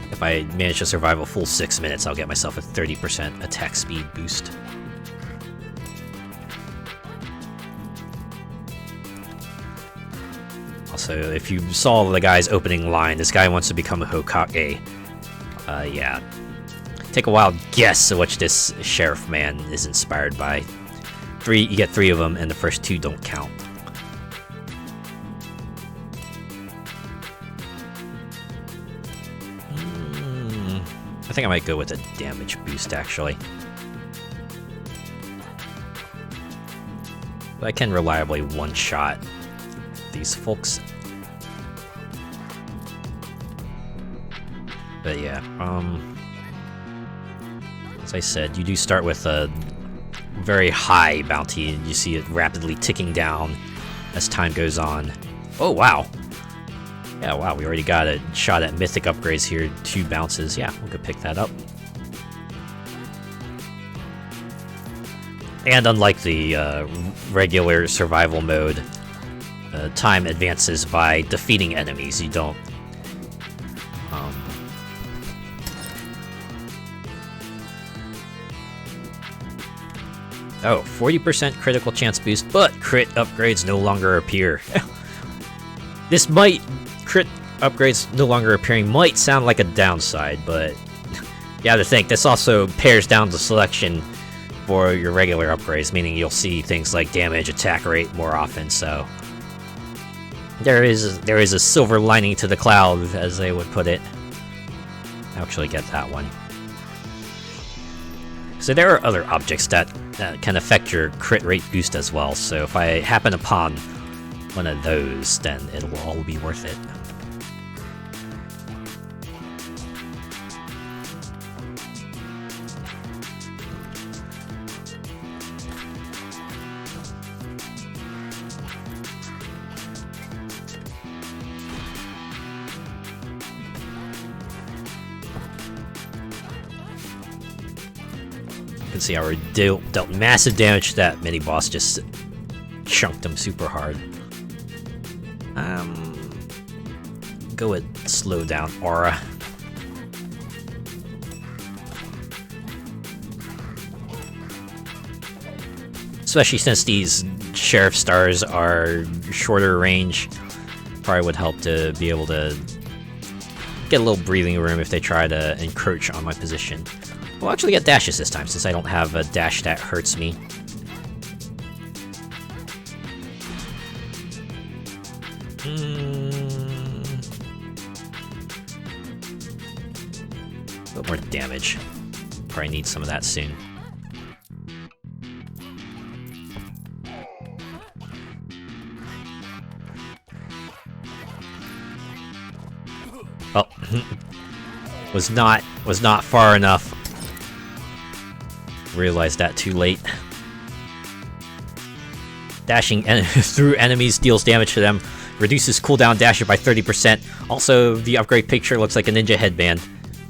If I manage to survive a full 6 minutes, I'll get myself a 30% attack speed boost. Also, if you saw the guy's opening line, this guy wants to become a Hokage. Yeah. Take a wild guess at which this sheriff man is inspired by. You get 3 of them, and the first 2 don't count. I think I might go with a damage boost, actually. But I can reliably one-shot these folks. But yeah, as I said, you do start with a very high bounty, and you see it rapidly ticking down as time goes on. Oh, wow. Yeah, wow, we already got a shot at mythic upgrades here. 2 bounces. Yeah, we'll go pick that up. And unlike the regular survival mode, time advances by defeating enemies. You don't... Oh, 40% critical chance boost, but crit upgrades no longer appear. This might... Crit upgrades no longer appearing might sound like a downside, but... You have to think, this also pares down the selection for your regular upgrades, meaning you'll see things like damage, attack rate more often, so... There is a silver lining to the cloud, as they would put it. Actually get that one. So there are other objects that can affect your crit rate boost as well, so if I happen upon one of those, then it'll all be worth it. You can see how we dealt massive damage to that mini-boss, just chunked him super hard. Go with slow down aura. Especially since these sheriff stars are shorter range, probably would help to be able to get a little breathing room if they try to encroach on my position. We'll actually get dashes this time, since I don't have a dash that hurts me. A bit more damage. Probably need some of that soon. Oh, was not far enough. Realized that too late. Dashing through enemies deals damage to them, reduces cooldown dasher by 30%. Also, the upgrade picture looks like a ninja headband,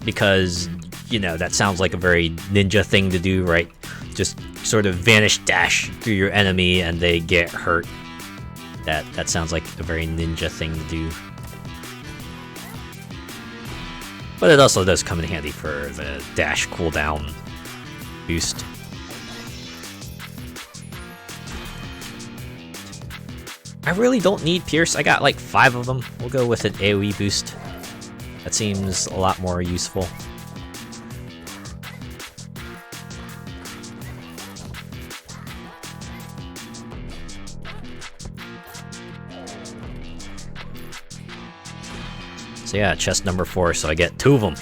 because, you know, that sounds like a very ninja thing to do, right? Just sort of vanish dash through your enemy and they get hurt. That sounds like a very ninja thing to do. But it also does come in handy for the dash cooldown boost. I really don't need Pierce. I got like 5 of them. We'll go with an AoE boost. That seems a lot more useful. So yeah, chest number 4, so I get 2 of them.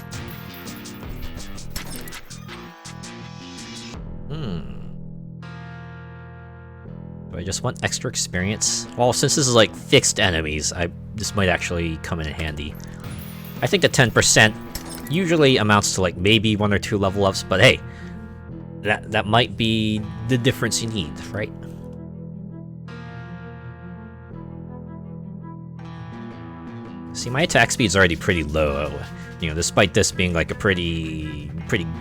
Do I just want extra experience? Well, since this is like fixed enemies, this might actually come in handy. I think the 10% usually amounts to like maybe 1 or 2 level ups, but hey, that might be the difference you need, right? See, my attack speed's already pretty low, you know, despite this being like a pretty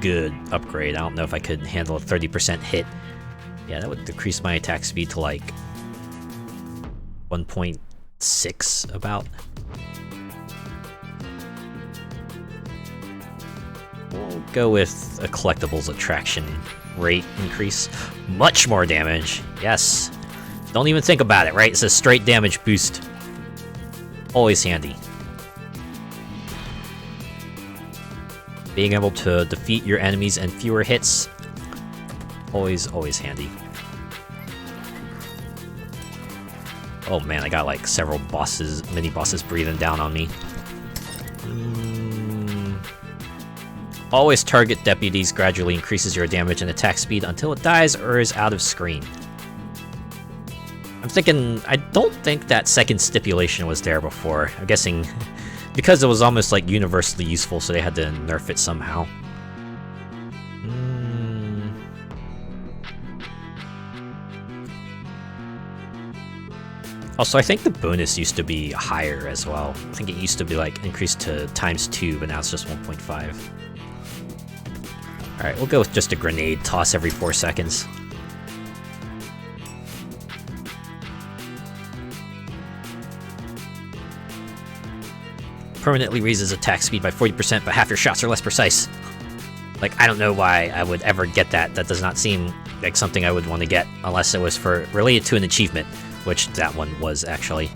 good upgrade. I don't know if I could handle a 30% hit. Yeah, that would decrease my attack speed to like 1.6 about. We'll go with a collectibles attraction rate increase. Much more damage, yes. Don't even think about it, right? It's a straight damage boost. Always handy. Being able to defeat your enemies in fewer hits, always handy. Oh man, I got like several mini bosses breathing down on me. Always target deputies gradually increases your damage and attack speed until it dies or is out of screen. I'm thinking, I don't think that second stipulation was there before. I'm guessing because it was almost like universally useful, so they had to nerf it somehow. Also, I think the bonus used to be higher as well. I think it used to be like increased to ×2, but now it's just 1.5. Alright, we'll go with just a grenade toss every 4 seconds. Permanently raises attack speed by 40%, but half your shots are less precise. Like, I don't know why I would ever get that. That does not seem like something I would want to get unless it was for related to an achievement, which that one was actually.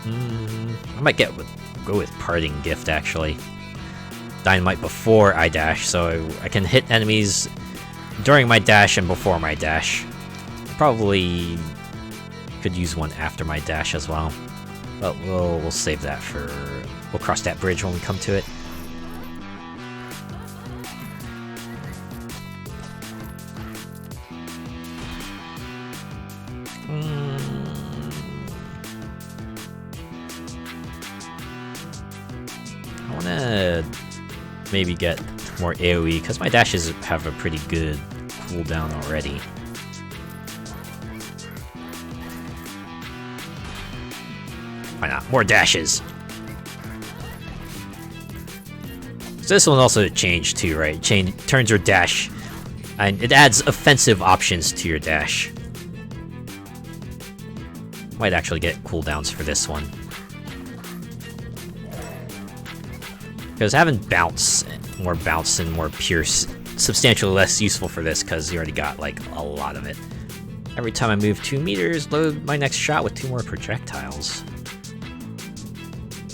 I might go with Parting Gift actually. Dynamite before I dash, so I can hit enemies during my dash and before my dash. Probably could use one after my dash as well, but we'll save that for. We'll cross that bridge when we come to it. I wanna maybe get more AoE because my dashes have a pretty good cooldown already. Why not? More dashes! So this one also changed too, right? Turns your dash, and it adds offensive options to your dash. Might actually get cooldowns for this one. Because having bounce and more pierce, substantially less useful for this because you already got like a lot of it. Every time I move 2 meters, load my next shot with 2 more projectiles.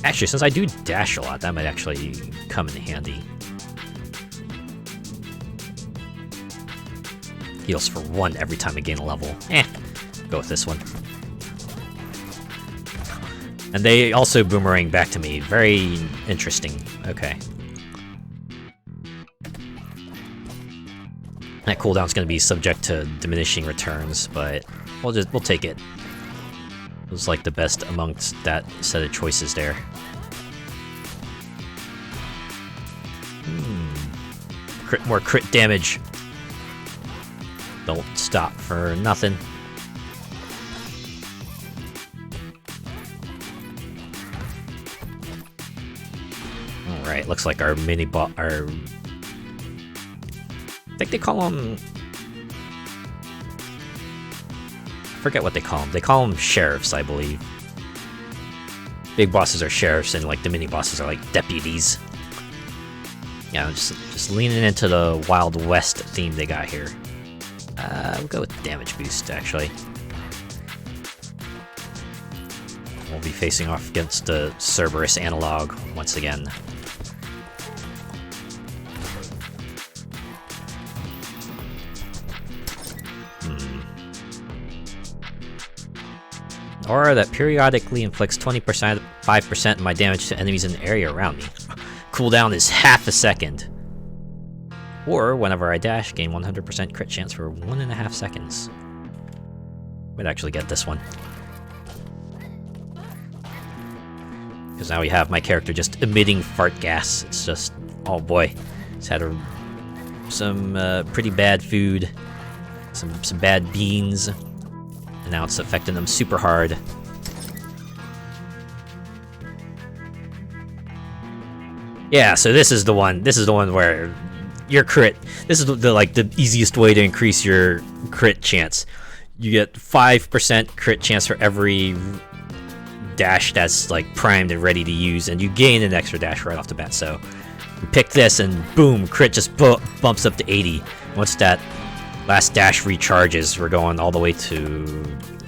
Actually, since I do dash a lot, that might actually come in handy. Heals for 1 every time I gain a level. Go with this one. And they also boomerang back to me. Very interesting. Okay. That cooldown's going to be subject to diminishing returns, but we'll take it. It was like the best amongst that set of choices there. More crit damage. Don't stop for nothing. Alright, looks like our mini-boss... I think they call them... I forget what they call them. They call them sheriffs, I believe. Big bosses are sheriffs, and like the mini-bosses are like deputies. Yeah, just leaning into the Wild West theme they got here. We'll go with damage boost, actually. We'll be facing off against the Cerberus analog once again. Aura that periodically inflicts 20%, 5% of my damage to enemies in the area around me. Cooldown is half a second. Or, whenever I dash, gain 100% crit chance for 1.5 seconds. Might actually get this one. Because now we have my character just emitting fart gas. It's just, oh boy. It's had some pretty bad food. Some bad beans. And now it's affecting them super hard. Yeah, so this is the one where your crit, this is the easiest way to increase your crit chance. You get 5% crit chance for every dash that's like primed and ready to use, and you gain an extra dash right off the bat. So you pick this and boom, crit just bumps up to 80. Once that last dash recharges, we're going all the way to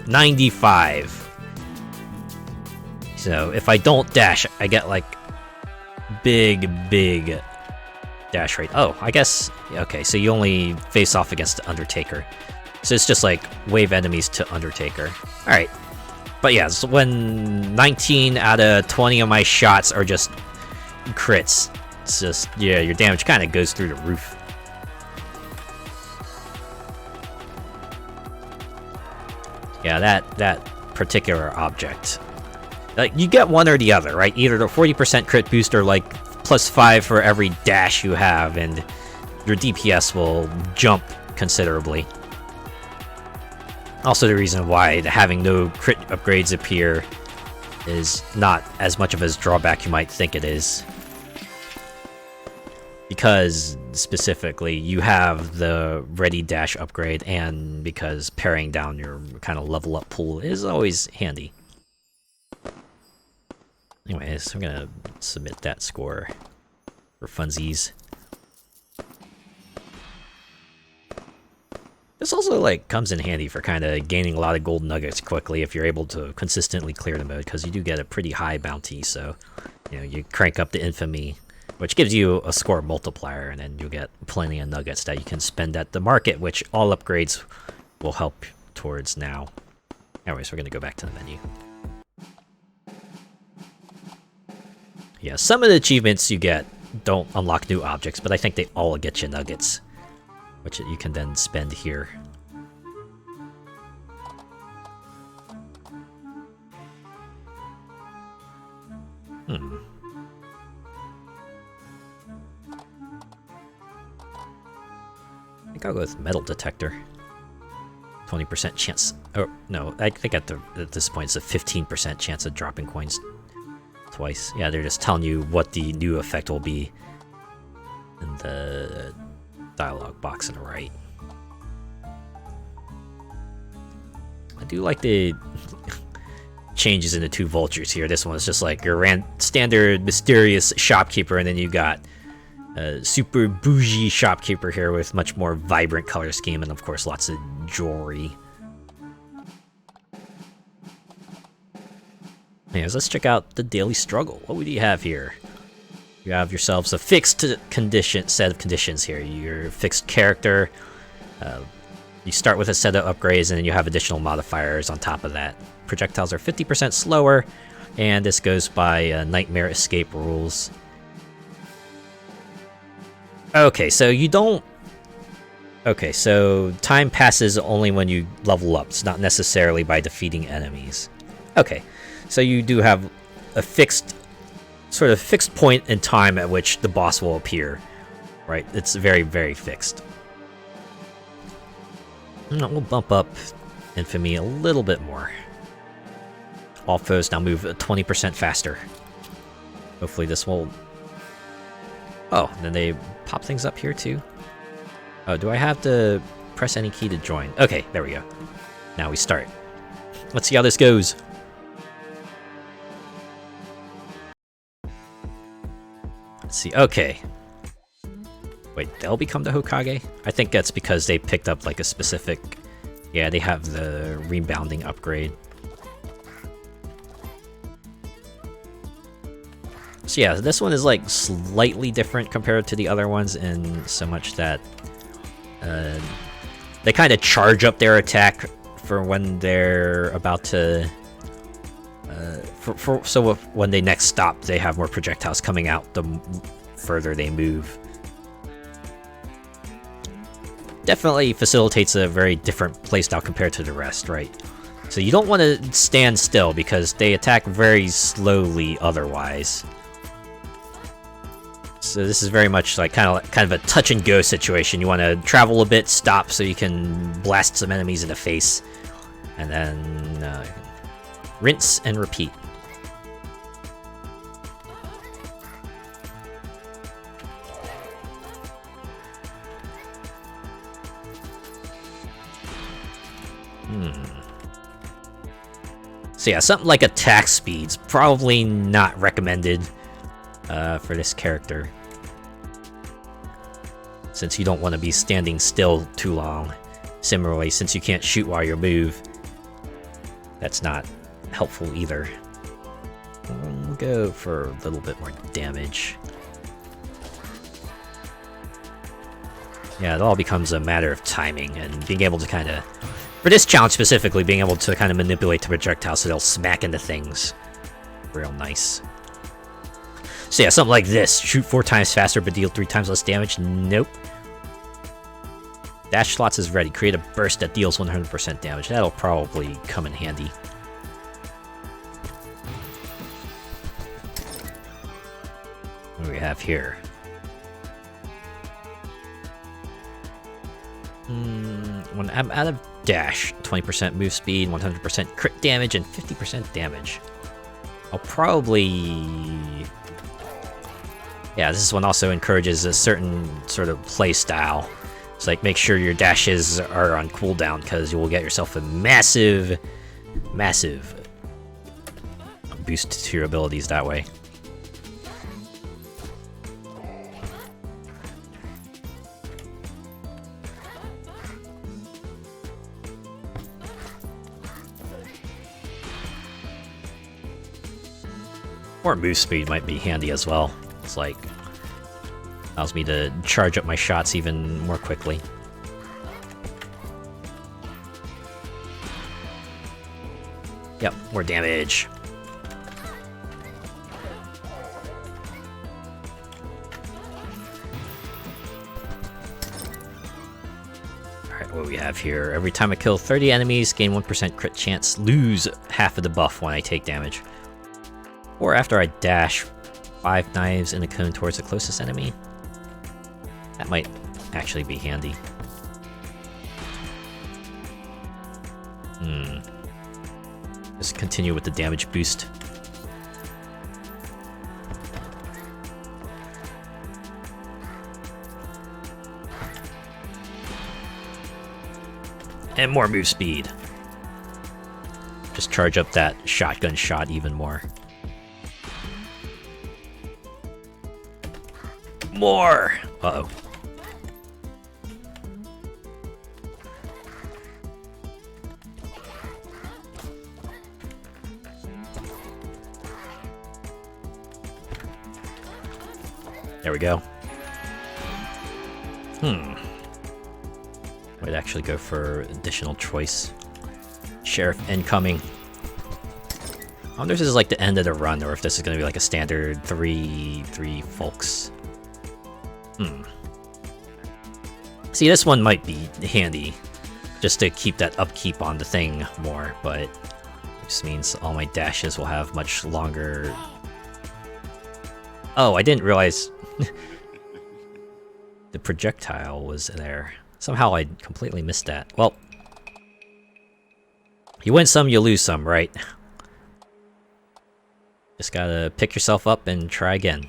95. So if I don't dash, I get like big dash rate. Oh, I guess, okay, so you only face off against the Undertaker. So it's just like wave enemies to Undertaker. Alright. But yeah, so when 19 out of 20 of my shots are just crits, it's just, yeah, your damage kind of goes through the roof. Yeah, that particular object. Like, you get one or the other, right? Either the 40% crit boost or like +5 for every dash you have, and your DPS will jump considerably. Also, the reason why having no crit upgrades appear is not as much of a drawback you might think it is. Because, specifically, you have the ready dash upgrade, and because paring down your kind of level up pool is always handy. Anyways, I'm gonna submit that score for funsies. This also like comes in handy for kind of gaining a lot of gold nuggets quickly if you're able to consistently clear the mode, because you do get a pretty high bounty. So, you know, you crank up the infamy, which gives you a score multiplier, and then you'll get plenty of nuggets that you can spend at the market, which all upgrades will help towards now. Anyways, we're gonna go back to the menu. Yeah, some of the achievements you get don't unlock new objects, but I think they all get you nuggets, which you can then spend here. I think I'll go with metal detector. 20% chance. Oh, no, I think at this point it's a 15% chance of dropping coins twice. Yeah, they're just telling you what the new effect will be in the dialogue box on the right. I do like the changes in the two vultures here. This one is just like your standard mysterious shopkeeper, and then you got a super bougie shopkeeper here with much more vibrant color scheme, and of course lots of jewelry. Anyways, let's check out the daily struggle. What do you have here? You have yourselves a fixed set of conditions here. Your fixed character. You start with a set of upgrades, and then you have additional modifiers on top of that. Projectiles are 50% slower, and this goes by nightmare escape rules. Okay, so you don't... Okay, so time passes only when you level up. It's not necessarily by defeating enemies. Okay, so you do have a fixed point in time at which the boss will appear, right? It's very, very fixed. We'll bump up Infamy a little bit more. All foes now move 20% faster. Hopefully this will... Oh, and then they pop things up here too. Oh, do I have to press any key to join? Okay, there we go. Now we start. Let's see how this goes. Let's see, okay. Wait, they'll become the Hokage? I think that's because they picked up like a specific... Yeah, they have the rebounding upgrade. So yeah, this one is like slightly different compared to the other ones in so much that they kind of charge up their attack for when they're about to... So when they next stop, they have more projectiles coming out the further they move. Definitely facilitates a very different playstyle compared to the rest, right? So you don't want to stand still because they attack very slowly otherwise. So this is very much like kind of a touch and go situation. You want to travel a bit, stop so you can blast some enemies in the face, and then rinse and repeat. So yeah, something like attack speed's probably not recommended for this character, since you don't want to be standing still too long. Similarly, since you can't shoot while you move, that's not helpful either. We'll go for a little bit more damage. Yeah, it all becomes a matter of timing and being able to kind of... For this challenge specifically, being able to kind of manipulate the projectile so they'll smack into things. Real nice. So yeah, something like this. Shoot 4 times faster but deal 3 times less damage? Nope. Dash slots is ready. Create a burst that deals 100% damage. That'll probably come in handy. What do we have here? When I'm out of dash, 20% move speed, 100% crit damage, and 50% damage. I'll probably... Yeah, this one also encourages a certain sort of play style. It's like, make sure your dashes are on cooldown, because you will get yourself a massive boost to your abilities that way. More move speed might be handy as well. It's like allows me to charge up my shots even more quickly. Yep, more damage. Alright, what do we have here? Every time I kill 30 enemies, gain 1% crit chance, lose half of the buff when I take damage. Or after I dash 5 knives in a cone towards the closest enemy. That might actually be handy. Just continue with the damage boost. And more move speed. Just charge up that shotgun shot even more. More! Uh-oh. There we go. Might actually go for additional choice. Sheriff incoming. I wonder if this is like the end of the run, or if this is going to be like a standard 3 folks. See, this one might be handy, just to keep that upkeep on the thing more, but it just means all my dashes will have much longer... Oh, I didn't realize the projectile was there. Somehow I completely missed that. Well, you win some, you lose some, right? Just gotta pick yourself up and try again.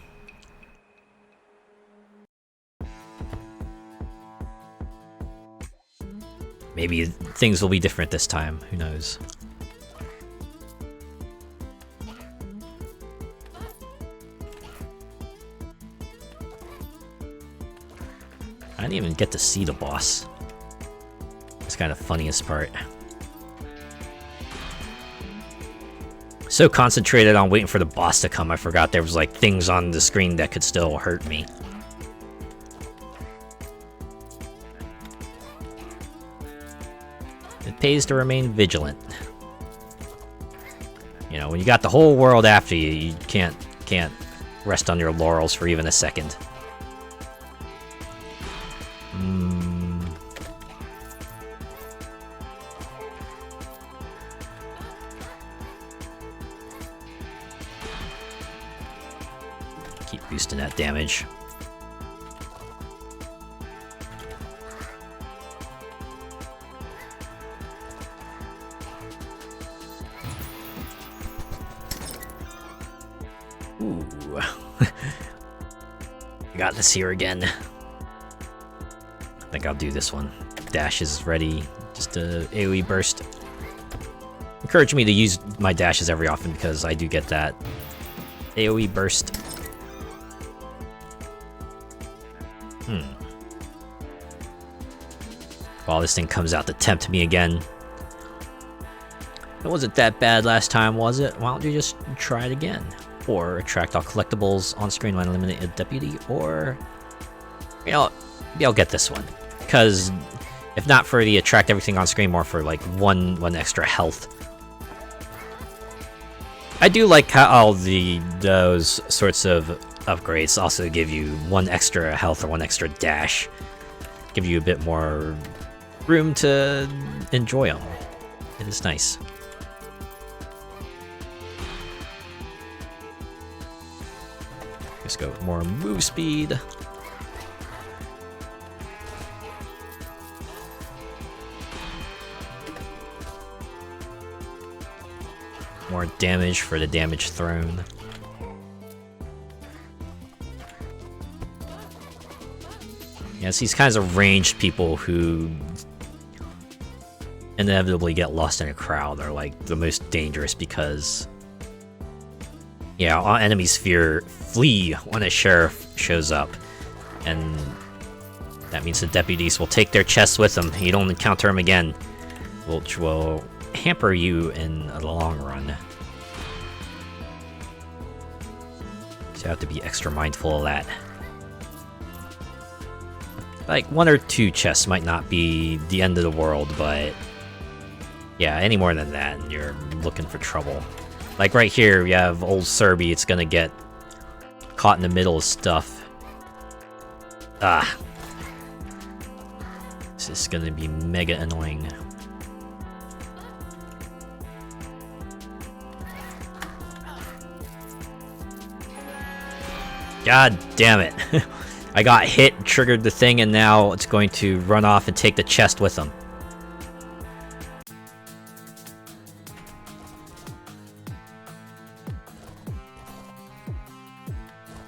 Maybe things will be different this time, who knows? I didn't even get to see the boss. It's kind of funniest part. So concentrated on waiting for the boss to come, I forgot there was like things on the screen that could still hurt me. It pays to remain vigilant. You know, when you got the whole world after you, you can't rest on your laurels for even a second. Keep boosting that damage. Ooh. Got this here again. I think I'll do this one. Dash is ready. Just a AoE burst. Encourage me to use my dashes every often because I do get that AoE burst. While this thing comes out to tempt me again. It wasn't that bad last time, was it? Why don't you just try it again? Or attract all collectibles on screen when eliminating a deputy, or... You know, maybe I'll get this one. Because if not for the attract everything on screen, more for like one extra health. I do like how those sorts of upgrades also give you 1 extra health or 1 extra dash. Give you a bit more room to enjoy them. It is nice. Let's go with more move speed. More damage for the damage thrown. Yeah, it's these kinds of ranged people who inevitably get lost in a crowd are like the most dangerous because, yeah, all enemies flee when a sheriff shows up, and that means the deputies will take their chests with them. You don't encounter them again, which will hamper you in the long run. So I have to be extra mindful of that. Like, 1 or 2 chests might not be the end of the world, but yeah, any more than that, and you're looking for trouble. Like right here, you have old Serby, it's gonna get caught in the middle of stuff. Ah. This is gonna be mega annoying. God damn it. I got hit, triggered the thing, and now it's going to run off and take the chest with them.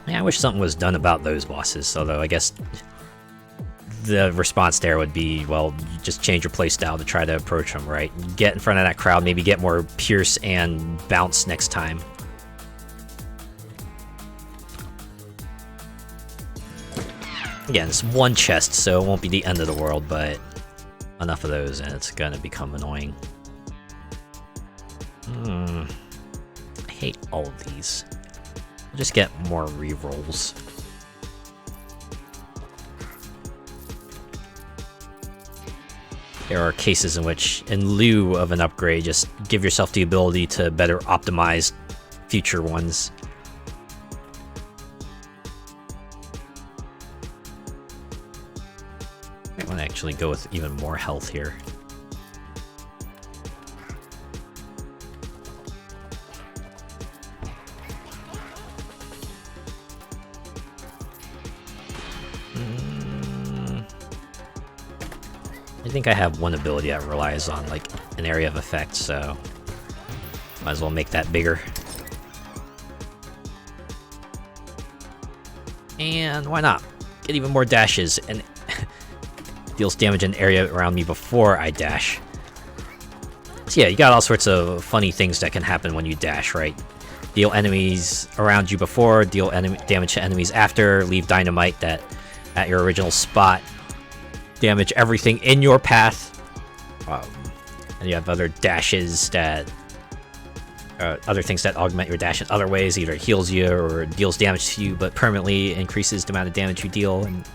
Yeah, I wish something was done about those bosses, although I guess the response there would be, well, you just change your playstyle to try to approach them, right? Get in front of that crowd, maybe get more pierce and bounce next time. Again, it's 1 chest, so it won't be the end of the world, but enough of those and it's gonna become annoying. I hate all of these. I'll just get more rerolls. There are cases in which, in lieu of an upgrade, just give yourself the ability to better optimize future ones. I want to actually go with even more health here. I think I have one ability that relies on like an area of effect, so might as well make that bigger. And why not? Get even more dashes and deals damage in an area around me before I dash. So yeah, you got all sorts of funny things that can happen when you dash, right? Deal enemies around you before, deal damage to enemies after, leave dynamite that at your original spot, damage everything in your path. And you have other dashes that other things that augment your dash in other ways, either heals you or deals damage to you but permanently increases the amount of damage you deal. And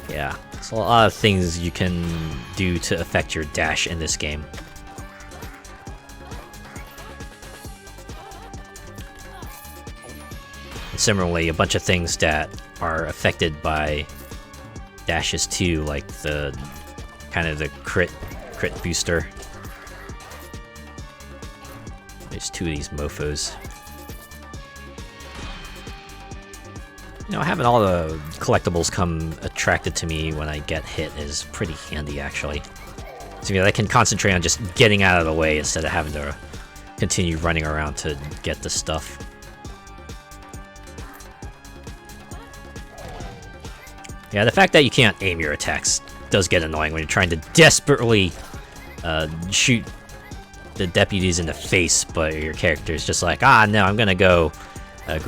yeah, there's a lot of things you can do to affect your dash in this game. And similarly, a bunch of things that are affected by dashes too, like the kind of the crit booster. There's 2 of these mofos. You know, having all the collectibles come attracted to me when I get hit is pretty handy, actually. So yeah, I can concentrate on just getting out of the way instead of having to continue running around to get the stuff. Yeah, the fact that you can't aim your attacks does get annoying when you're trying to desperately shoot the deputies in the face, but your character's just like, ah, no, I'm gonna go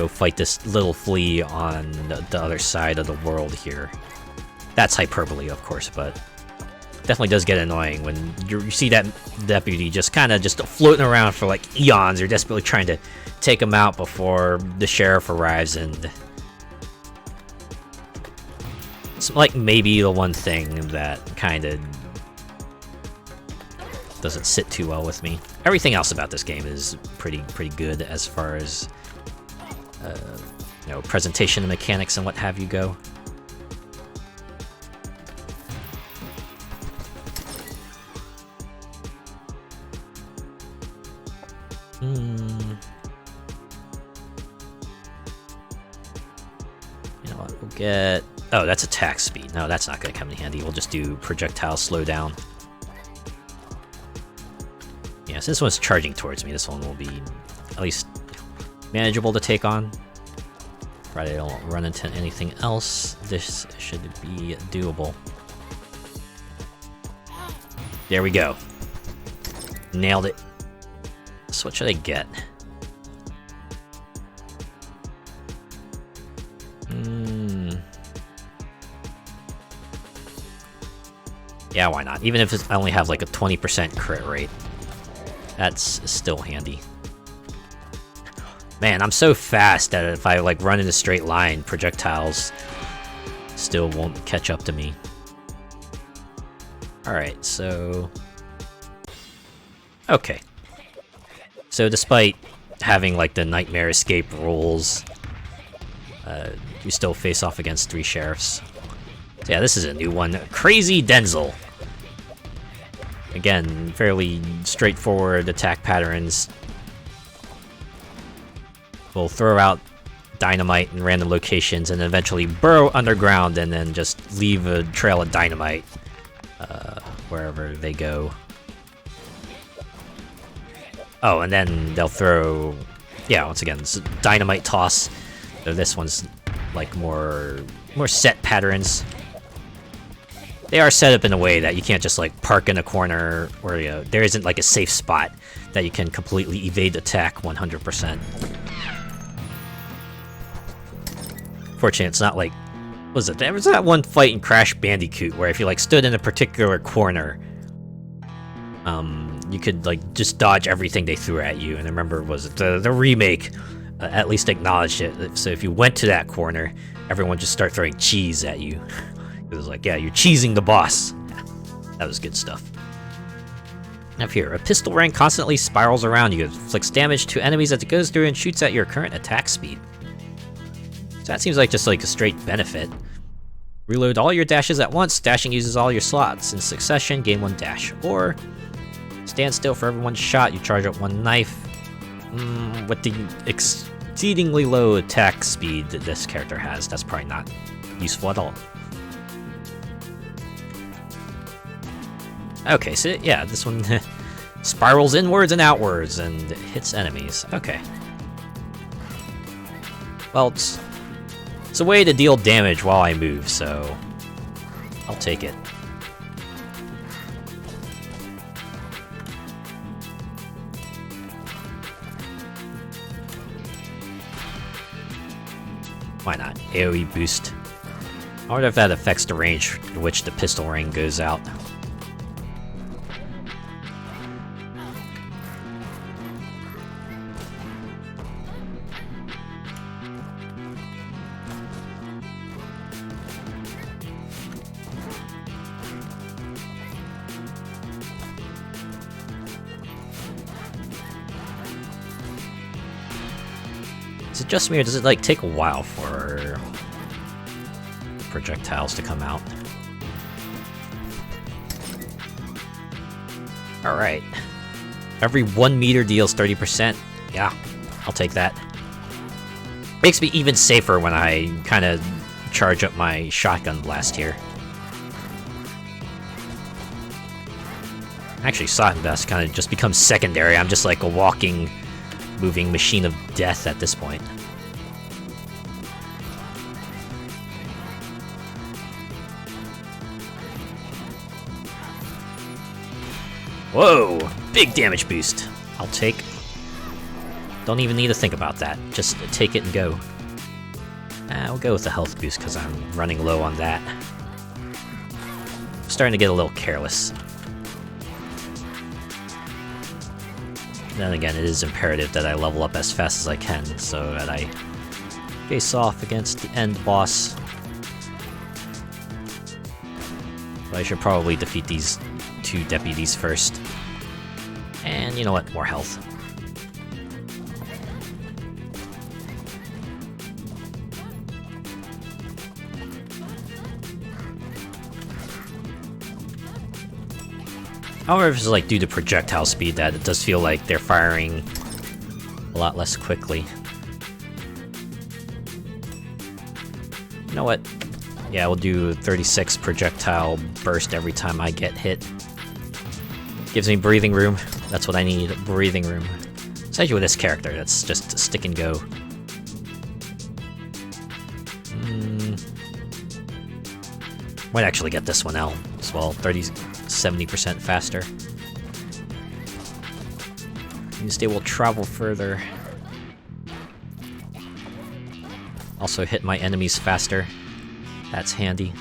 fight this little flea on the other side of the world here. That's hyperbole, of course, but definitely does get annoying when you see that deputy just kind of just floating around for like eons. You're desperately trying to take him out before the sheriff arrives, and it's like maybe the one thing that kind of doesn't sit too well with me. Everything else about this game is pretty good as far as you know, presentation and mechanics and what have you go. You know what, we'll get... Oh, that's attack speed. No, that's not going to come in handy. We'll just do projectile slowdown. Yeah, since this one's charging towards me, this one will be at least manageable to take on. Provided I don't run into anything else, this should be doable. There we go. Nailed it. So what should I get? Yeah, why not? Even if I only have like a 20% crit rate. That's still handy. Man, I'm so fast that if I like run in a straight line, projectiles still won't catch up to me. Alright, so... Okay. So despite having like the nightmare escape rules, you still face off against 3 sheriffs. So yeah, this is a new one. Crazy Denzel. Again, fairly straightforward attack patterns. We'll throw out dynamite in random locations and eventually burrow underground and then just leave a trail of dynamite wherever they go. Oh, and then they'll throw... Yeah, once again, it's a dynamite toss. So this one's like more set patterns. They are set up in a way that you can't just like park in a corner where there isn't like a safe spot that you can completely evade attack 100%. Fortunately, it's not like... What was it? There was that one fight in Crash Bandicoot where if you like stood in a particular corner, you could like just dodge everything they threw at you. And I remember, was it the remake at least acknowledged it. So if you went to that corner, everyone just start throwing cheese at you. It was like, yeah, you're cheesing the boss. Yeah, that was good stuff. Up here, a pistol ring constantly spirals around you, inflicts damage to enemies as it goes through and shoots at your current attack speed. So that seems like just like a straight benefit. Reload all your dashes at once. Dashing uses all your slots. In succession, gain 1 dash. Or stand still for every 1 shot. You charge up 1 knife. With the exceedingly low attack speed that this character has, that's probably not useful at all. Okay, so yeah, this one spirals inwards and outwards and hits enemies. Okay. Well, it's a way to deal damage while I move, so I'll take it. Why not? AoE boost. I wonder if that affects the range in which the pistol ring goes out. Is it just me, or does it like take a while for projectiles to come out? Alright. Every 1 meter deals 30%. Yeah, I'll take that. Makes me even safer when I kind of charge up my shotgun blast here. Actually, shotgun blast kind of just becomes secondary. I'm just like a walking, moving machine of death at this point. Whoa! Big damage boost. I'll take. Don't even need to think about that. Just take it and go. We'll go with the health boost because I'm running low on that. I'm starting to get a little careless. Then again, it is imperative that I level up as fast as I can so that I face off against the end boss. But I should probably defeat these 2 deputies first. And you know what? More health. However, if it's like due to projectile speed, that it does feel like they're firing a lot less quickly. You know what? Yeah, we'll do 36 projectile burst every time I get hit. Gives me breathing room. That's what I need, breathing room. Especially with this character, that's just stick and go. Might actually get this one out as well. 70% faster. Means they will travel further. Also hit my enemies faster. That's handy.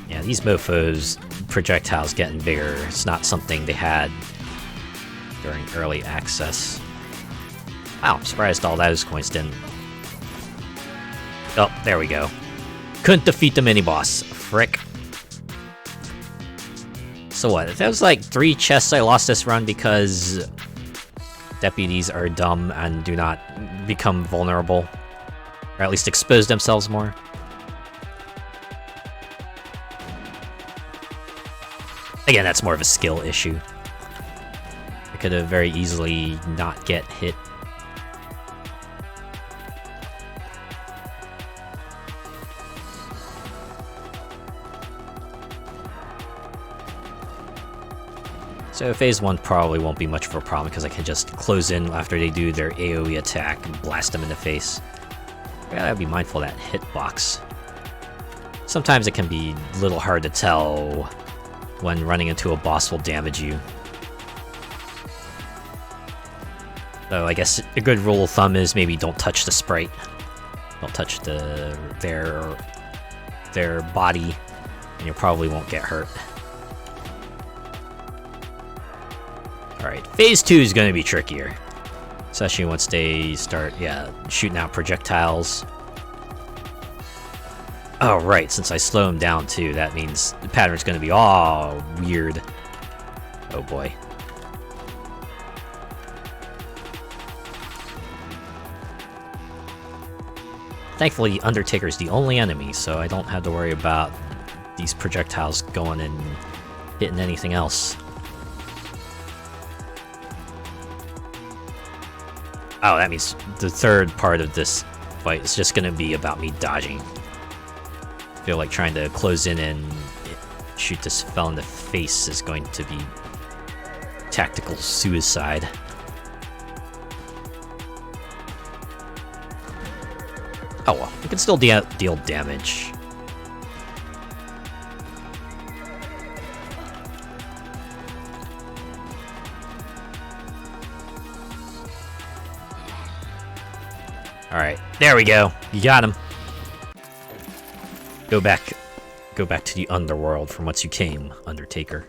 Yeah, these mofos, projectiles getting bigger. It's not something they had during early access. Wow, I'm surprised all those coins didn't. Oh, there we go. Couldn't defeat the mini-boss. Frick. So what? That was like 3 chests I lost this run because deputies are dumb and do not become vulnerable. Or at least expose themselves more. Again, that's more of a skill issue. I could have very easily not get hit. So phase 1 probably won't be much of a problem because I can just close in after they do their AoE attack and blast them in the face. I gotta be mindful of that hitbox. Sometimes it can be a little hard to tell when running into a boss will damage you. So I guess a good rule of thumb is maybe don't touch the sprite. Don't touch their body, and you probably won't get hurt. Alright, phase 2 is going to be trickier. Especially once they start, shooting out projectiles. Oh, right, since I slow them down too, that means the pattern's going to be all weird. Oh boy. Thankfully, Undertaker's the only enemy, so I don't have to worry about these projectiles going and hitting anything else. Oh, that means the third part of this fight is just gonna be about me dodging. I feel like trying to close in and shoot this fella in the face is going to be tactical suicide. Oh well, we can still deal damage. Alright, there we go. You got him. Go back to the underworld from whence you came, Undertaker.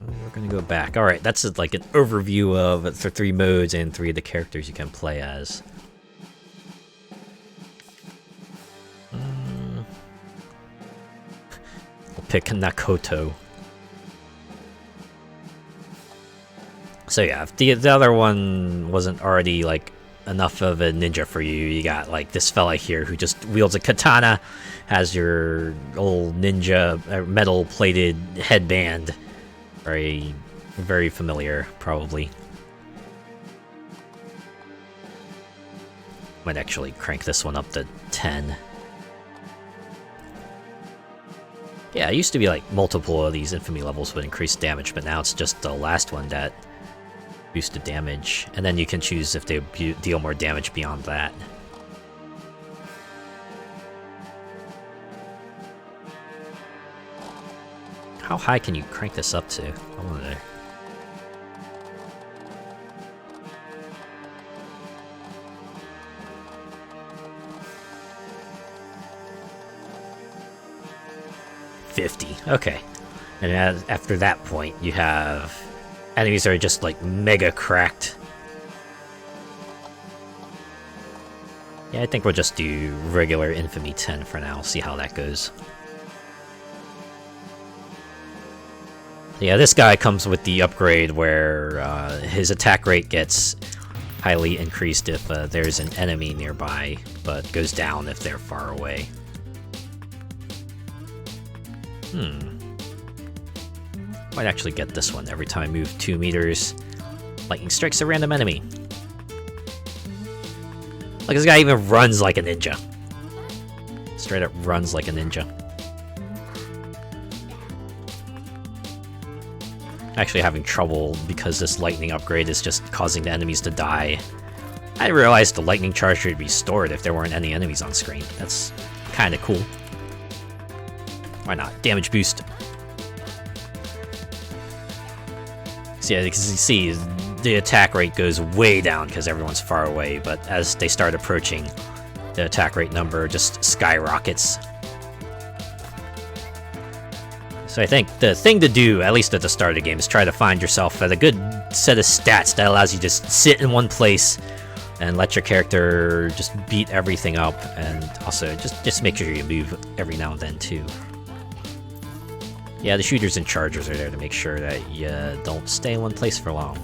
We're gonna go back. Alright, that's like an overview of the 3 modes and 3 of the characters you can play as. We'll pick Nakoto. So yeah, if the other one wasn't already like enough of a ninja for you, you got like this fella here who just wields a katana, has your old ninja metal-plated headband. Very, very familiar, probably. Might actually crank this one up to 10. Yeah, it used to be like multiple of these Infamy levels would increase damage, but now it's just the last one that boosts the damage, and then you can choose if they deal more damage beyond that. How high can you crank this up to? I wonder. $50. Okay. And after that point, you have enemies that are just like mega cracked. Yeah, I think we'll just do regular Infamy 10 for now, see how that goes. Yeah, this guy comes with the upgrade where his attack rate gets highly increased if there's an enemy nearby, but goes down if they're far away. Might actually get this one. Every time I move 2 meters, lightning strikes a random enemy. Like, this guy even runs like a ninja. Straight up runs like a ninja. Actually having trouble because this lightning upgrade is just causing the enemies to die. I realized the lightning charge would be stored if there weren't any enemies on screen. That's kinda cool. Why not? Damage boost. So yeah, because you see, the attack rate goes way down because everyone's far away, but as they start approaching, the attack rate number just skyrockets. So I think the thing to do, at least at the start of the game, is try to find yourself at a good set of stats that allows you to just sit in one place and let your character just beat everything up, and also just make sure you move every now and then too. Yeah, the shooters and chargers are there to make sure that you don't stay in one place for long.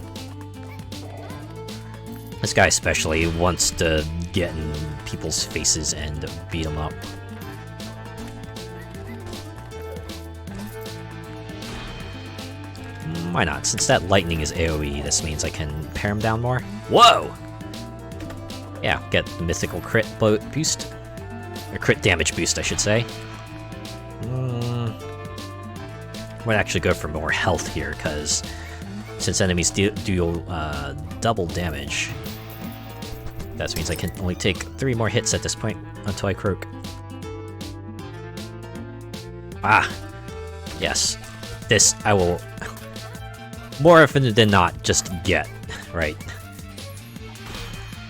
This guy especially wants to get in people's faces and beat them up. Why not? Since that lightning is AoE, this means I can pare him down more. Whoa! Yeah, get the mythical crit boost. Or crit damage boost, I should say. Might actually go for more health here, because since enemies deal double damage, that means I can only take 3 more hits at this point until I croak. Ah! Yes. This I will more often than not just get, right?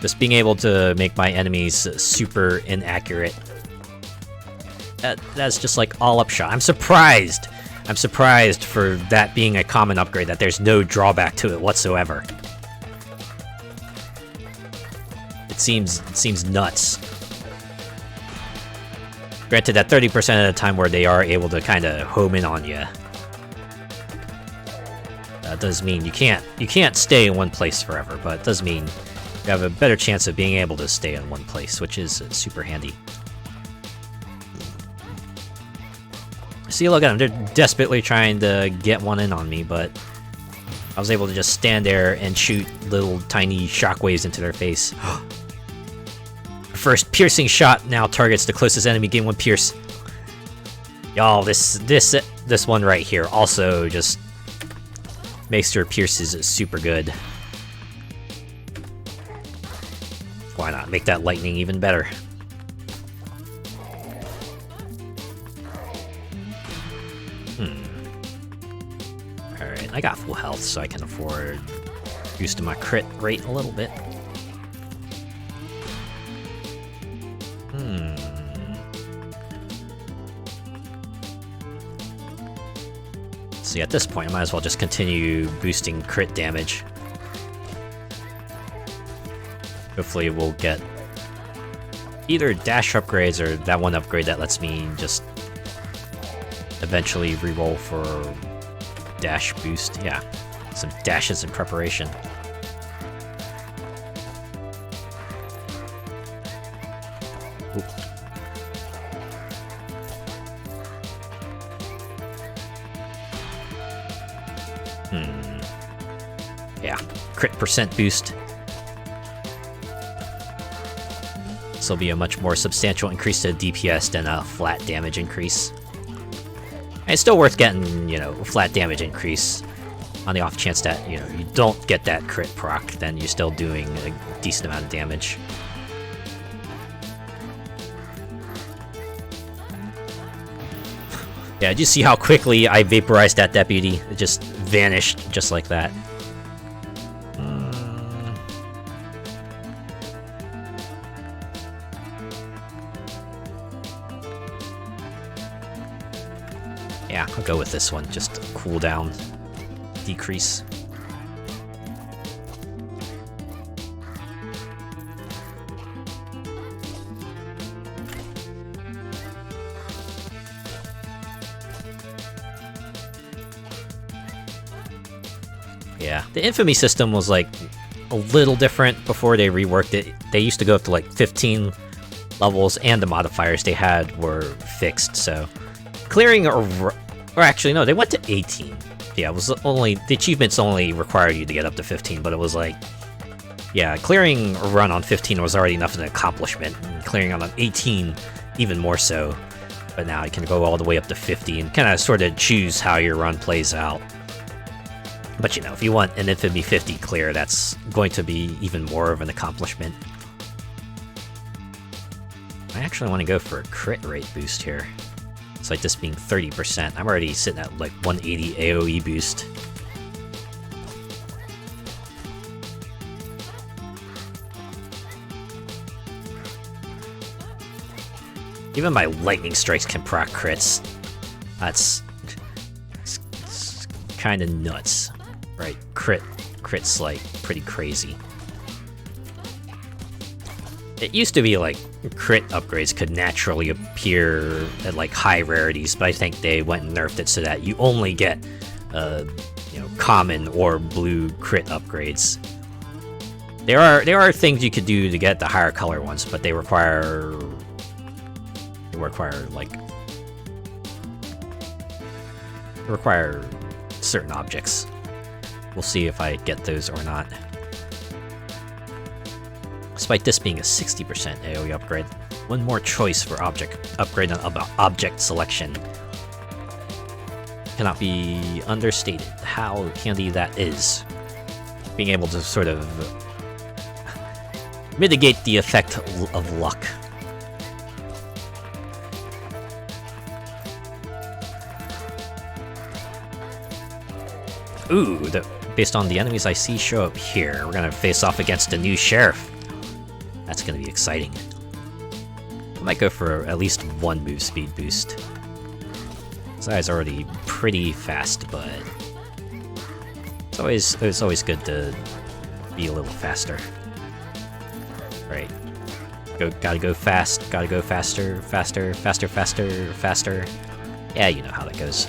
Just being able to make my enemies super inaccurate. That's just like all upshot. I'm surprised for that being a common upgrade, that there's no drawback to it whatsoever. It seems nuts. Granted that 30% of the time where they are able to kind of home in on you, that does mean you can't stay in one place forever, but it does mean you have a better chance of being able to stay in one place, which is super handy. See, look at them. They're desperately trying to get one in on me, but I was able to just stand there and shoot little tiny shockwaves into their face. First piercing shot now targets the closest enemy. Gain 1 pierce. Y'all, this one right here also just makes your pierces super good. Why not make that lightning even better? Alright, I got full health, so I can afford boosting my crit rate a little bit. See, at this point, I might as well just continue boosting crit damage. Hopefully we'll get either dash upgrades or that one upgrade that lets me just eventually reroll for dash boost. Yeah, some dashes in preparation. Oop. Yeah, crit percent boost. This will be a much more substantial increase to DPS than a flat damage increase. And it's still worth getting, you know, a flat damage increase on the off chance that, you know, you don't get that crit proc, then you're still doing a decent amount of damage. Yeah, did you see how quickly I vaporized that deputy? It just vanished just like that. Yeah, I'll go with this one. Just cooldown decrease. Yeah, the Infamy system was like a little different before they reworked it. They used to go up to like 15 levels, and the modifiers they had were fixed, so clearing or actually no, they went to 18. Yeah, it was only the achievements only required you to get up to 15, but it was like, yeah, clearing a run on 15 was already enough of an accomplishment, and clearing on 18 even more so. But now you can go all the way up to 50 and kind of sort of choose how your run plays out. But you know, if you want an Infamy 50 clear, that's going to be even more of an accomplishment. I actually want to go for a crit rate boost here. It's like this being 30%. I'm already sitting at like 180 AoE boost. Even my lightning strikes can proc crits. That's kind of nuts, right? Crits like pretty crazy. It used to be like crit upgrades could naturally appear at like high rarities, but I think they went and nerfed it so that you only get common or blue crit upgrades. There are things you could do to get the higher color ones, but they require certain objects. We'll see if I get those or not. Despite this being a 60% AoE upgrade, one more choice for object upgrade about object selection. Cannot be understated how handy that is. Being able to sort of mitigate the effect of luck. Ooh, based on the enemies I see show up here, we're gonna face off against a new sheriff. That's gonna be exciting. I might go for at least one move speed boost. This guy's already pretty fast, but it's always good to be a little faster. Right. Gotta go fast, gotta go faster, faster, faster, faster, faster. Yeah, you know how that goes.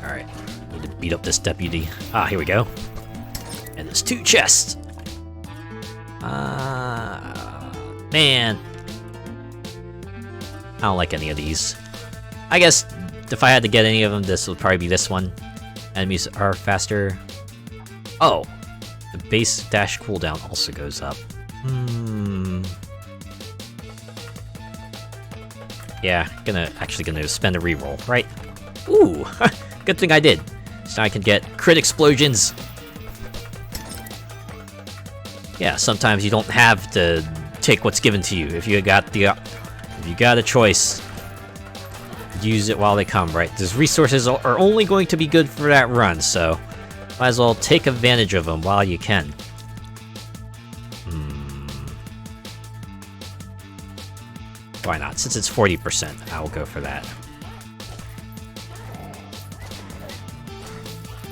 Alright, need to beat up this deputy. Ah, here we go. And there's 2 chests! Man. I don't like any of these. I guess if I had to get any of them, this would probably be this one. Enemies are faster. Oh! The base dash cooldown also goes up. Yeah, actually gonna spend a reroll, right? Ooh! Good thing I did. So now I can get crit explosions. Yeah, sometimes you don't have to take what's given to you. If you got a choice, use it while they come, right? These resources are only going to be good for that run, so might as well take advantage of them while you can. Why not? Since it's 40%, I'll go for that.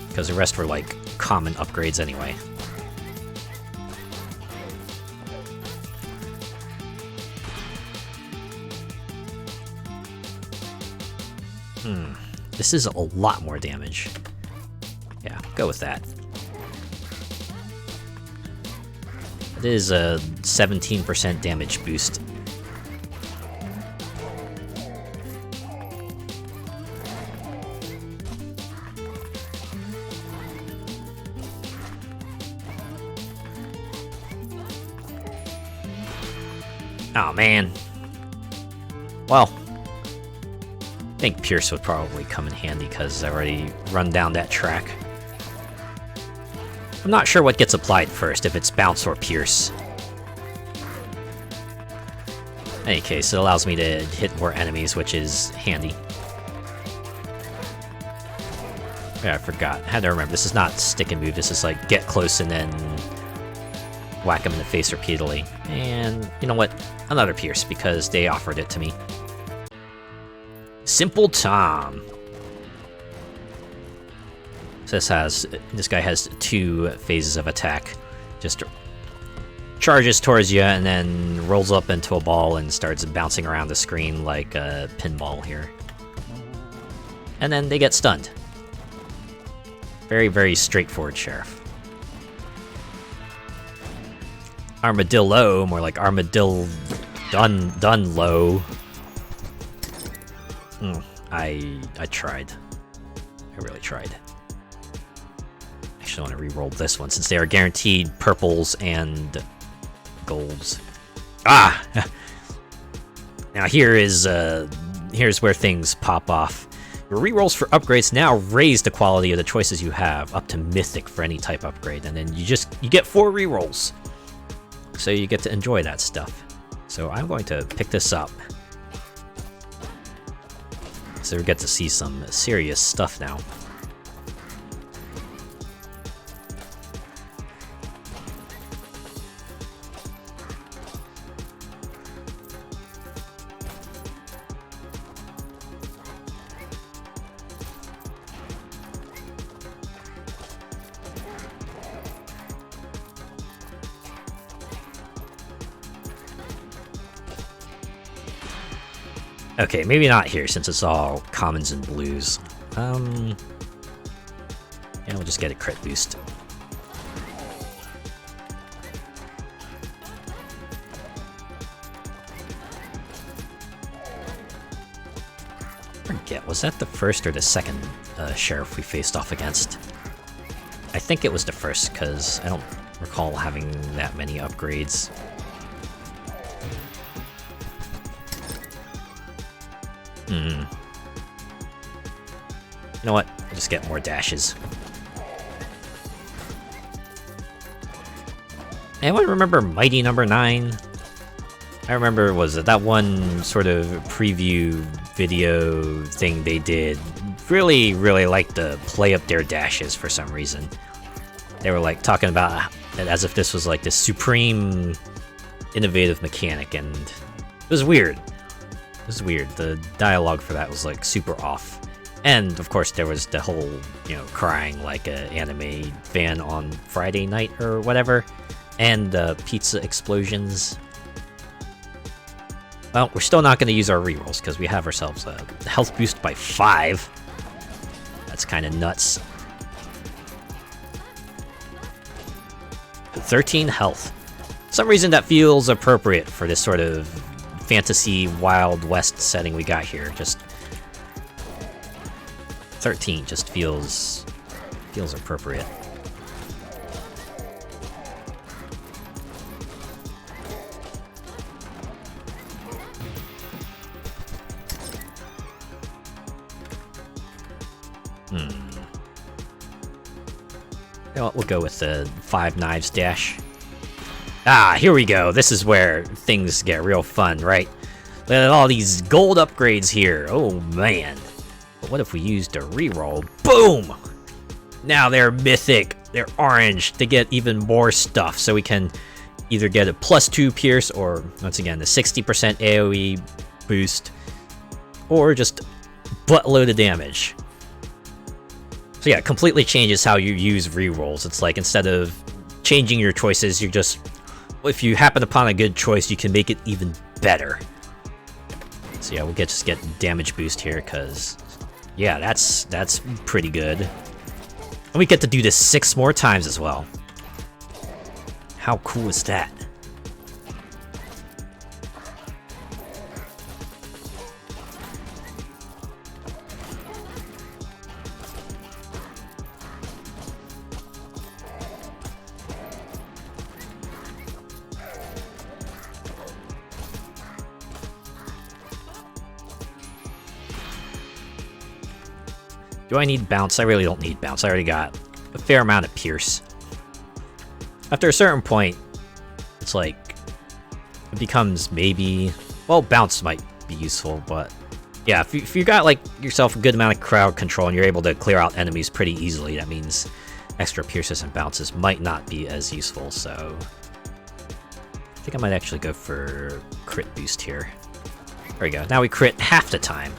Because the rest were like common upgrades anyway. This is a lot more damage. Yeah, go with that. It is a 17% damage boost. Oh man. Well, I think Pierce would probably come in handy because I already run down that track. I'm not sure what gets applied first, if it's Bounce or Pierce. In any case, it allows me to hit more enemies, which is handy. Yeah, I forgot. I had to remember, this is not stick and move, this is like get close and then whack them in the face repeatedly. And you know what? Another Pierce, because they offered it to me. Simple Tom. So this guy has 2 phases of attack. Just charges towards you and then rolls up into a ball and starts bouncing around the screen like a pinball here. And then they get stunned. Very, very straightforward sheriff. Armadillo, more like Armadillo done low. I tried. I really tried. Actually, I want to re-roll this one since they are guaranteed purples and golds. Ah! Now here's where things pop off. Your rerolls for upgrades now raise the quality of the choices you have up to mythic for any type upgrade, and then you get 4 rerolls. So you get to enjoy that stuff. So I'm going to pick this up. So we get to see some serious stuff now. Okay, maybe not here since it's all commons and blues. Yeah, we'll just get a crit boost. Forget, was that the first or the second sheriff we faced off against? I think it was the first, because I don't recall having that many upgrades. You know what? We'll just get more dashes. Anyone remember Mighty Number 9? I remember, was it that one sort of preview video thing they did? Really liked to play up their dashes for some reason. They were like talking about it as if this was like this supreme innovative mechanic, and it was weird. It was weird. The dialogue for that was like super off. And of course there was the whole, you know, crying like an anime fan on Friday night or whatever. And the pizza explosions. Well, we're still not going to use our rerolls because we have ourselves a health boost by 5. That's kind of nuts. 13 health. For some reason that feels appropriate for this sort of fantasy Wild West setting we got here. Just 13 just feels appropriate. You know what, we'll go with the 5 knives dash. Ah, here we go. This is where things get real fun, right? Look at all these gold upgrades here. Oh, man. But what if we used a reroll? Boom! Now they're mythic. They're orange. They get even more stuff. So we can either get a +2 pierce or, once again, the 60% AoE boost. Or just buttload of damage. So yeah, it completely changes how you use rerolls. It's like instead of changing your choices, you're just... if you happen upon a good choice, you can make it even better. So yeah, we'll just get damage boost here, because... yeah, that's pretty good. And we get to do this 6 more times as well. How cool is that? Do I need bounce? I really don't need bounce. I already got a fair amount of pierce. After a certain point, it's like, it becomes maybe... well, bounce might be useful, but... yeah, if you got like yourself a good amount of crowd control and you're able to clear out enemies pretty easily, that means extra pierces and bounces might not be as useful, so... I think I might actually go for crit boost here. There we go. Now we crit half the time.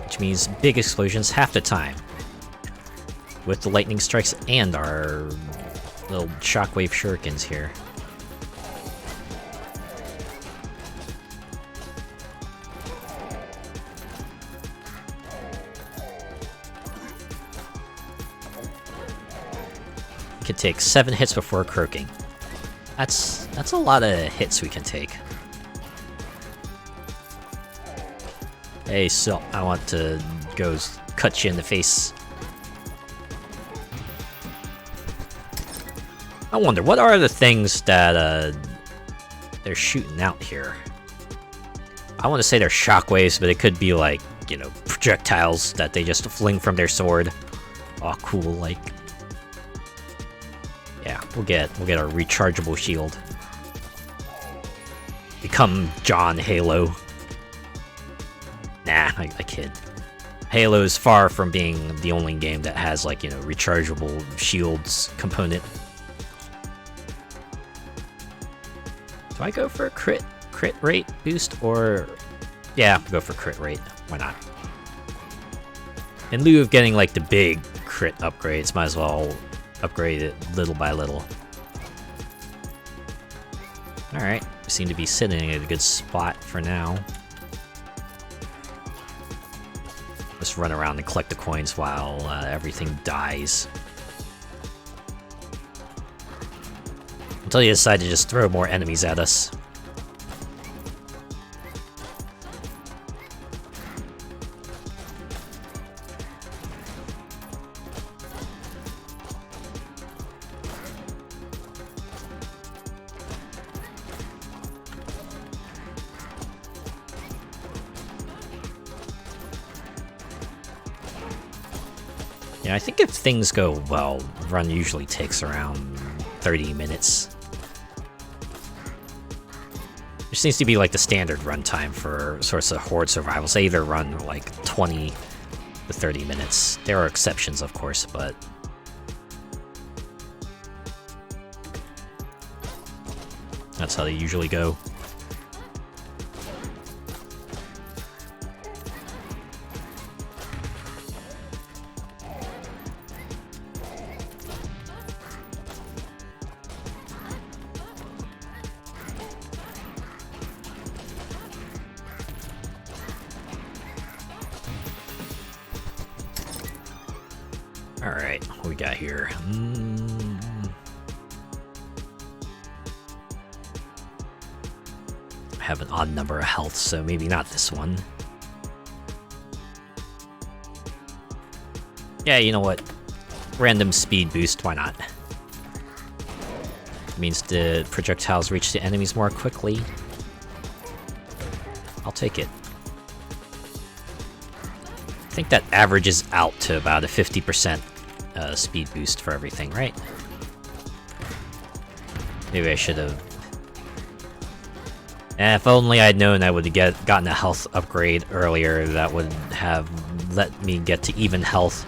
Which means big explosions half the time. With the lightning strikes and our little shockwave shurikens here. We can take 7 hits before croaking. That's a lot of hits we can take. Hey, so I want to go cut you in the face. I wonder, what are the things that they're shooting out here? I want to say they're shockwaves, but it could be like, you know, projectiles that they just fling from their sword. Oh, cool, like... yeah, we'll get our rechargeable shield. Become John Halo. Nah, I kid. Halo's far from being the only game that has, like, you know, rechargeable shields component. Do I go for a crit rate boost, or... Yeah, go for crit rate. Why not? In lieu of getting, like, the big crit upgrades, might as well upgrade it little by little. Alright, we seem to be sitting at a good spot for now. Just run around and collect the coins while everything dies. Until you decide to just throw more enemies at us. Yeah, I think if things go well, run usually takes around 30 minutes. Which seems to be like the standard runtime for sorts of Horde survivals. They either run like 20 to 30 minutes. There are exceptions, of course, but... that's how they usually go. Alright, what we got here? I have an odd number of health, so maybe not this one. Yeah, you know what? Random speed boost, why not? It means the projectiles reach the enemies more quickly. I'll take it. I think that averages out to about a 50% speed boost for everything, right? Maybe I should have... if only I'd known I would have gotten a health upgrade earlier, that would have let me get to even health.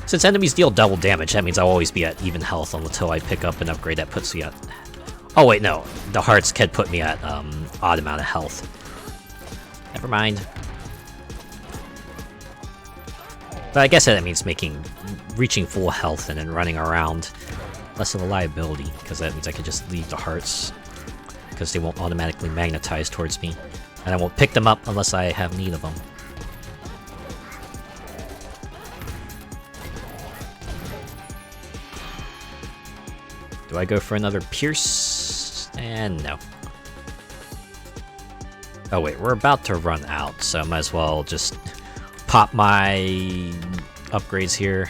Since enemies deal double damage, that means I'll always be at even health until I pick up an upgrade that puts me at... oh wait, no. The hearts can put me at odd amount of health. Never mind. But I guess that means reaching full health and then running around less of a liability, because that means I can just leave the hearts, because they won't automatically magnetize towards me, and I won't pick them up unless I have need of them. Do I go for another Pierce? And no. Oh wait, we're about to run out, so I might as well just pop my upgrades here.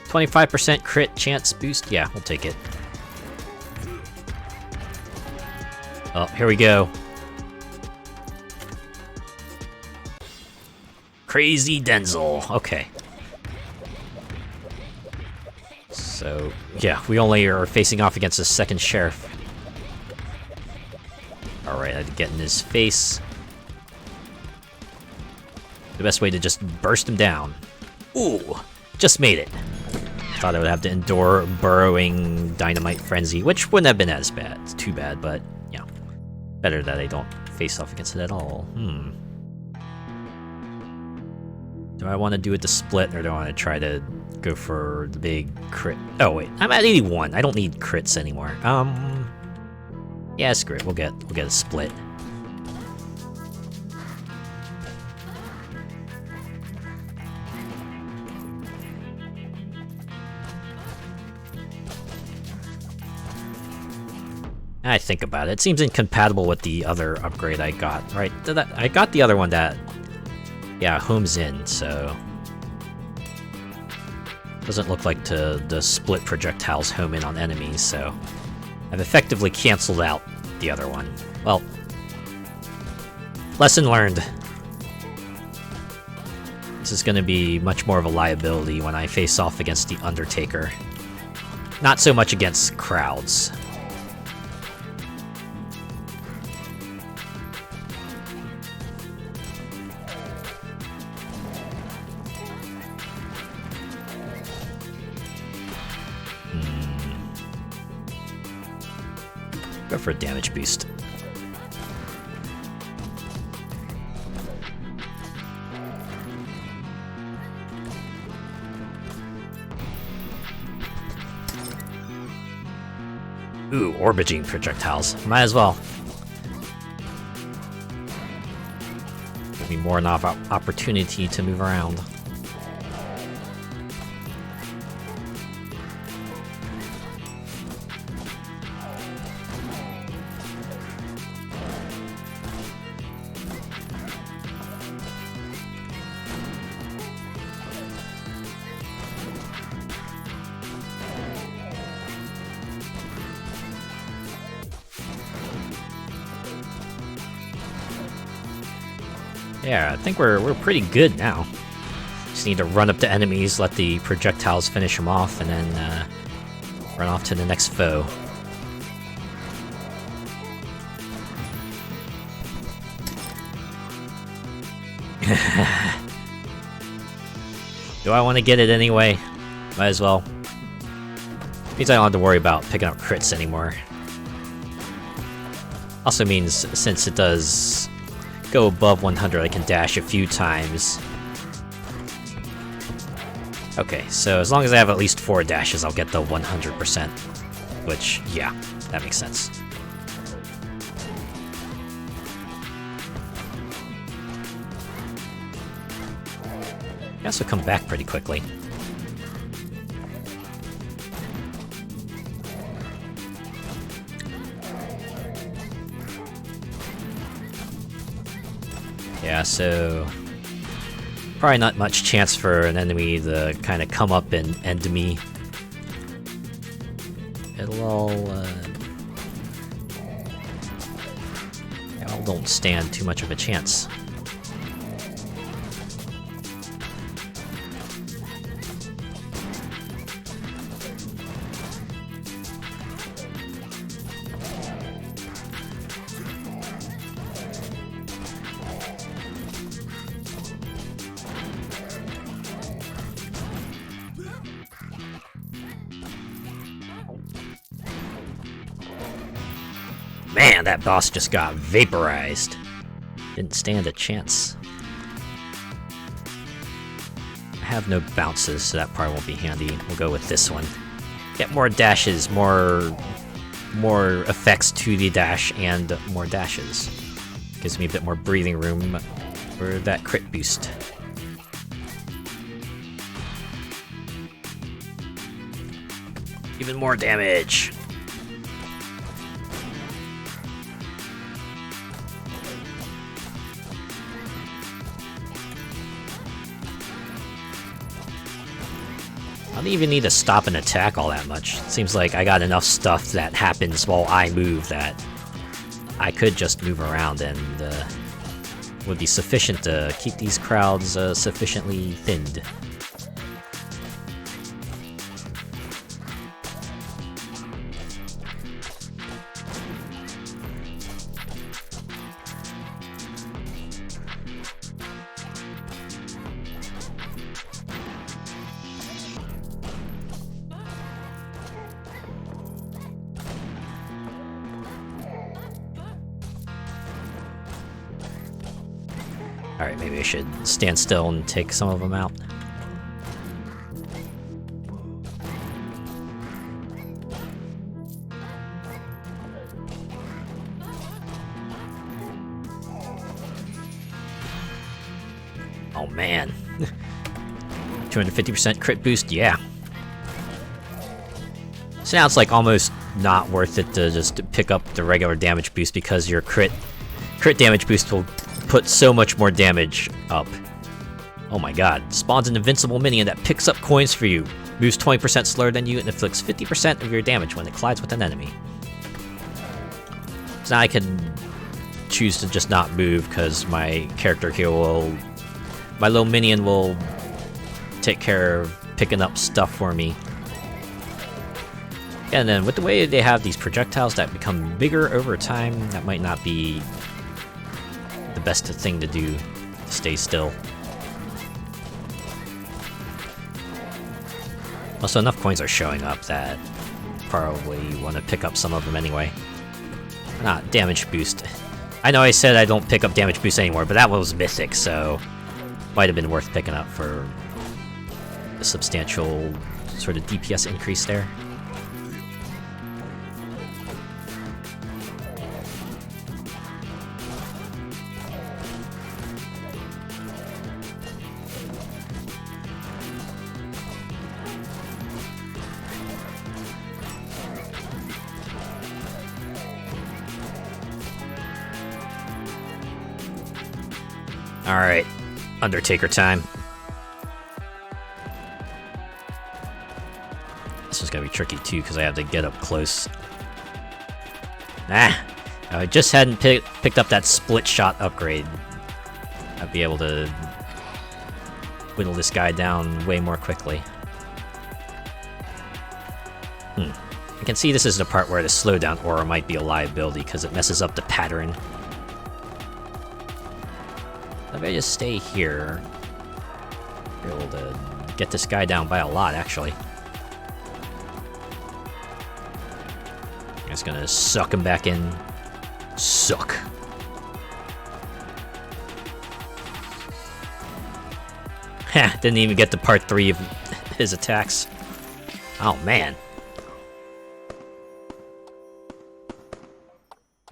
25% crit chance boost? Yeah, we'll take it. Oh, here we go. Crazy Denzel. Okay. So, yeah, we only are facing off against the second sheriff. Alright, I had to get in his face. The best way to just burst him down. Ooh, just made it. Thought I would have to endure burrowing dynamite frenzy, which wouldn't have been as bad. It's too bad, but, you know, better that I don't face off against it at all. Do I want to do it to split, or do I want to try to go for the big crit? Oh wait, I'm at 81. I don't need crits anymore. Yeah, screw it. We'll get a split. I think about it. It seems incompatible with the other upgrade I got, right? I got the other one that, yeah, homes in, so... doesn't look like the split projectiles home in on enemies, so... I've effectively canceled out the other one. Well, lesson learned. This is going to be much more of a liability when I face off against the Undertaker. Not so much against crowds. Go for a damage boost. Ooh, orbigine projectiles. Might as well. Give me more opportunity to move around. Yeah, I think we're pretty good now. Just need to run up to enemies, let the projectiles finish them off, and then run off to the next foe. Do I want to get it anyway? Might as well. Means I don't have to worry about picking up crits anymore. Also means, since it does go above 100, I can dash a few times. Okay, so as long as I have at least 4 dashes, I'll get the 100%. Which, yeah, that makes sense. They also come back pretty quickly. Yeah, so probably not much chance for an enemy to kind of come up and end me. It'll all don't stand too much of a chance. Man, that boss just got vaporized. Didn't stand a chance. I have no bounces, so that probably won't be handy. We'll go with this one. Get more dashes, more effects to the dash, and more dashes. Gives me a bit more breathing room for that crit boost. Even more damage! I don't even need to stop and attack all that much. It seems like I got enough stuff that happens while I move that I could just move around and would be sufficient to keep these crowds sufficiently thinned. Alright, maybe I should stand still and take some of them out. Oh man. 250% crit boost, yeah. So now it's like almost not worth it to just pick up the regular damage boost because your crit damage boost will put so much more damage up. Oh my god. Spawns an invincible minion that picks up coins for you, moves 20% slower than you, and inflicts 50% of your damage when it collides with an enemy. So now I can choose to just not move because my character here my little minion will take care of picking up stuff for me. And then with the way they have these projectiles that become bigger over time, that might not be the best thing to do, to stay still. Also, enough coins are showing up that probably want to pick up some of them anyway. Not damage boost. I know I said I don't pick up damage boost anymore, but that one was mythic, so might have been worth picking up for a substantial sort of DPS increase there. Alright, Undertaker time. This is gonna be tricky too, because I have to get up close. If I just hadn't picked up that split shot upgrade, I'd be able to whittle this guy down way more quickly. I can see this is the part where the slowdown aura might be a liability, because it messes up the pattern. If I just stay here, be able to get this guy down by a lot, actually. I'm just gonna suck him back in. Suck. Ha! Didn't even get to part 3 of his attacks. Oh, man.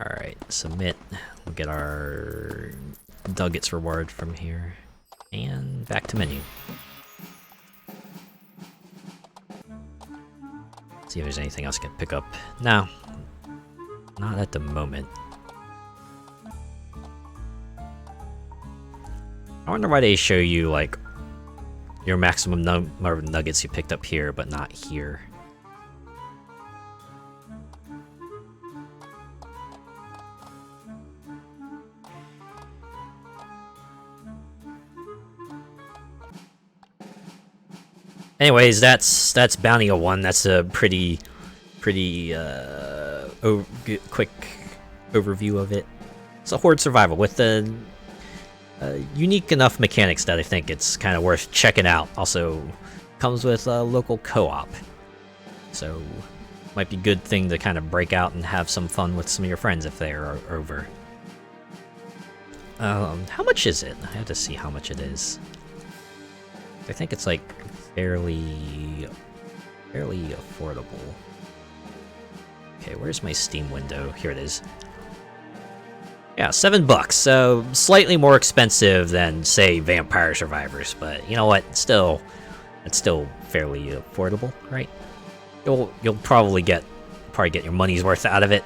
Alright, submit. We'll get our Duggets reward from here. And back to menu. See if there's anything else I can pick up. No. Not at the moment. I wonder why they show you, like, your maximum number of nuggets you picked up here, but not here. Anyways, that's Bounty 01. That's a pretty quick overview of it. It's a Horde survival with the unique enough mechanics that I think it's kind of worth checking out. Also, comes with a local co-op, so might be a good thing to kind of break out and have some fun with some of your friends if they're over. How much is it? I have to see how much it is. I think it's like fairly affordable. Okay, where's my Steam window? Here it is. Yeah, $7, so slightly more expensive than, say, Vampire Survivors, but you know what? It's still fairly affordable, right? You'll probably get your money's worth out of it.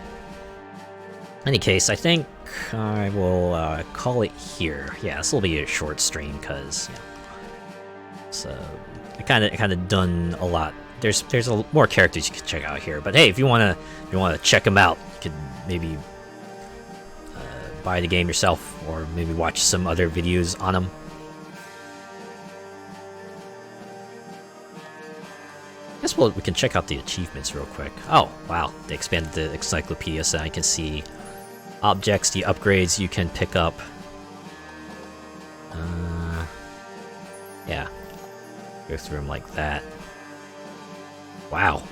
In any case, I think I will call it here. Yeah, this will be a short stream because I kind of done a lot. There's more characters you can check out here, but hey, if you wanna check them out, you could maybe buy the game yourself, or maybe watch some other videos on them. I guess we can check out the achievements real quick. Oh wow, they expanded the encyclopedia so I can see objects, the upgrades you can pick up. Yeah, go through them like that. Wow,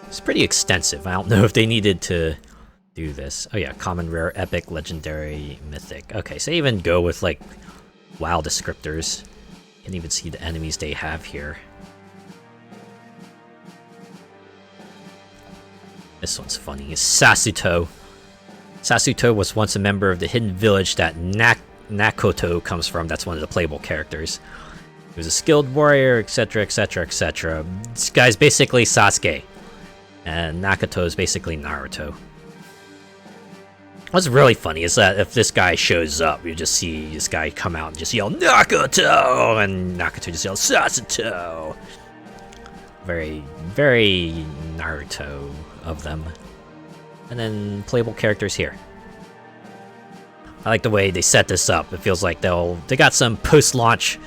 it's pretty extensive. I don't know if they needed to do this. Oh yeah, common, rare, epic, legendary, mythic. Okay, so even go with like WoW descriptors. You can even see the enemies they have here. This one's funny. Is Sasuto. Sasuto was once a member of the hidden village that Nakoto comes from. That's one of the playable characters. He was a skilled warrior, etc, etc, etc. This guy's basically Sasuke. And Nakoto is basically Naruto. What's really funny is that if this guy shows up, you just see this guy come out and just yell Nakoto, and Nakoto just yells Sasuto. Very, very Naruto of them. And then playable characters here. I like the way they set this up. It feels like they got some post-launch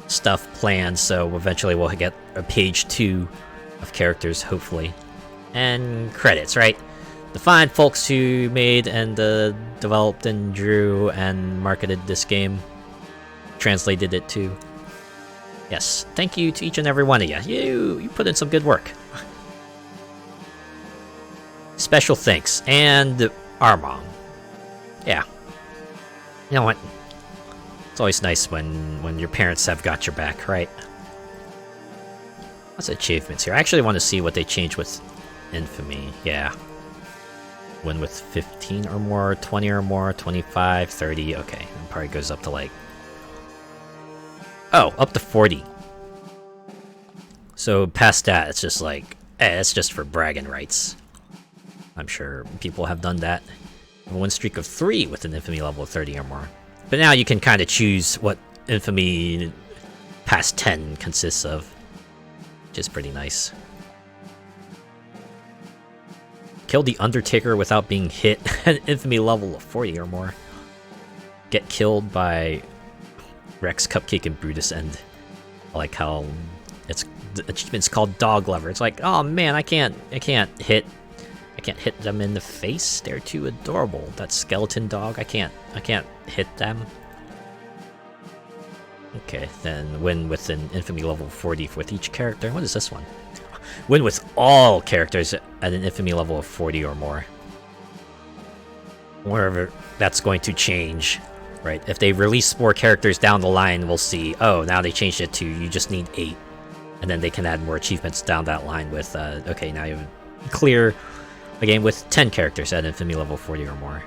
stuff planned, so eventually we'll get a page 2 of characters, hopefully. And credits, right? The fine folks who made and developed and drew and marketed this game, translated it too. Yes, thank you to each and every one of you. You put in some good work. Special thanks. And Armong. Yeah. You know what? It's always nice when your parents have got your back, right? What's achievements here? I actually want to see what they changed with Infamy. Yeah. Win with 15 or more, 20 or more, 25, 30. Okay, it probably goes up to like... Oh, up to 40. So past that, it's just like... it's just for bragging rights. I'm sure people have done that. A win streak of 3 with an Infamy level of 30 or more. But now you can kind of choose what Infamy past 10 consists of. Which is pretty nice. Kill the Undertaker without being hit at an Infamy level of 40 or more. Get killed by Rex, Cupcake, and Brutus End. I like how the achievement's called Dog Lover. It's like, oh man, I can't hit them in the face. They're too adorable. That skeleton dog, I can't hit them. Okay, then win with an Infamy level 40 with each character. What is this one? Win with all characters at an Infamy level of 40 or more. Wherever that's going to change, right? If they release more characters down the line, we'll see, oh, now they changed it to you just need 8. And then they can add more achievements down that line with, okay, now you clear a game with 10 characters at Infamy level 40 or more.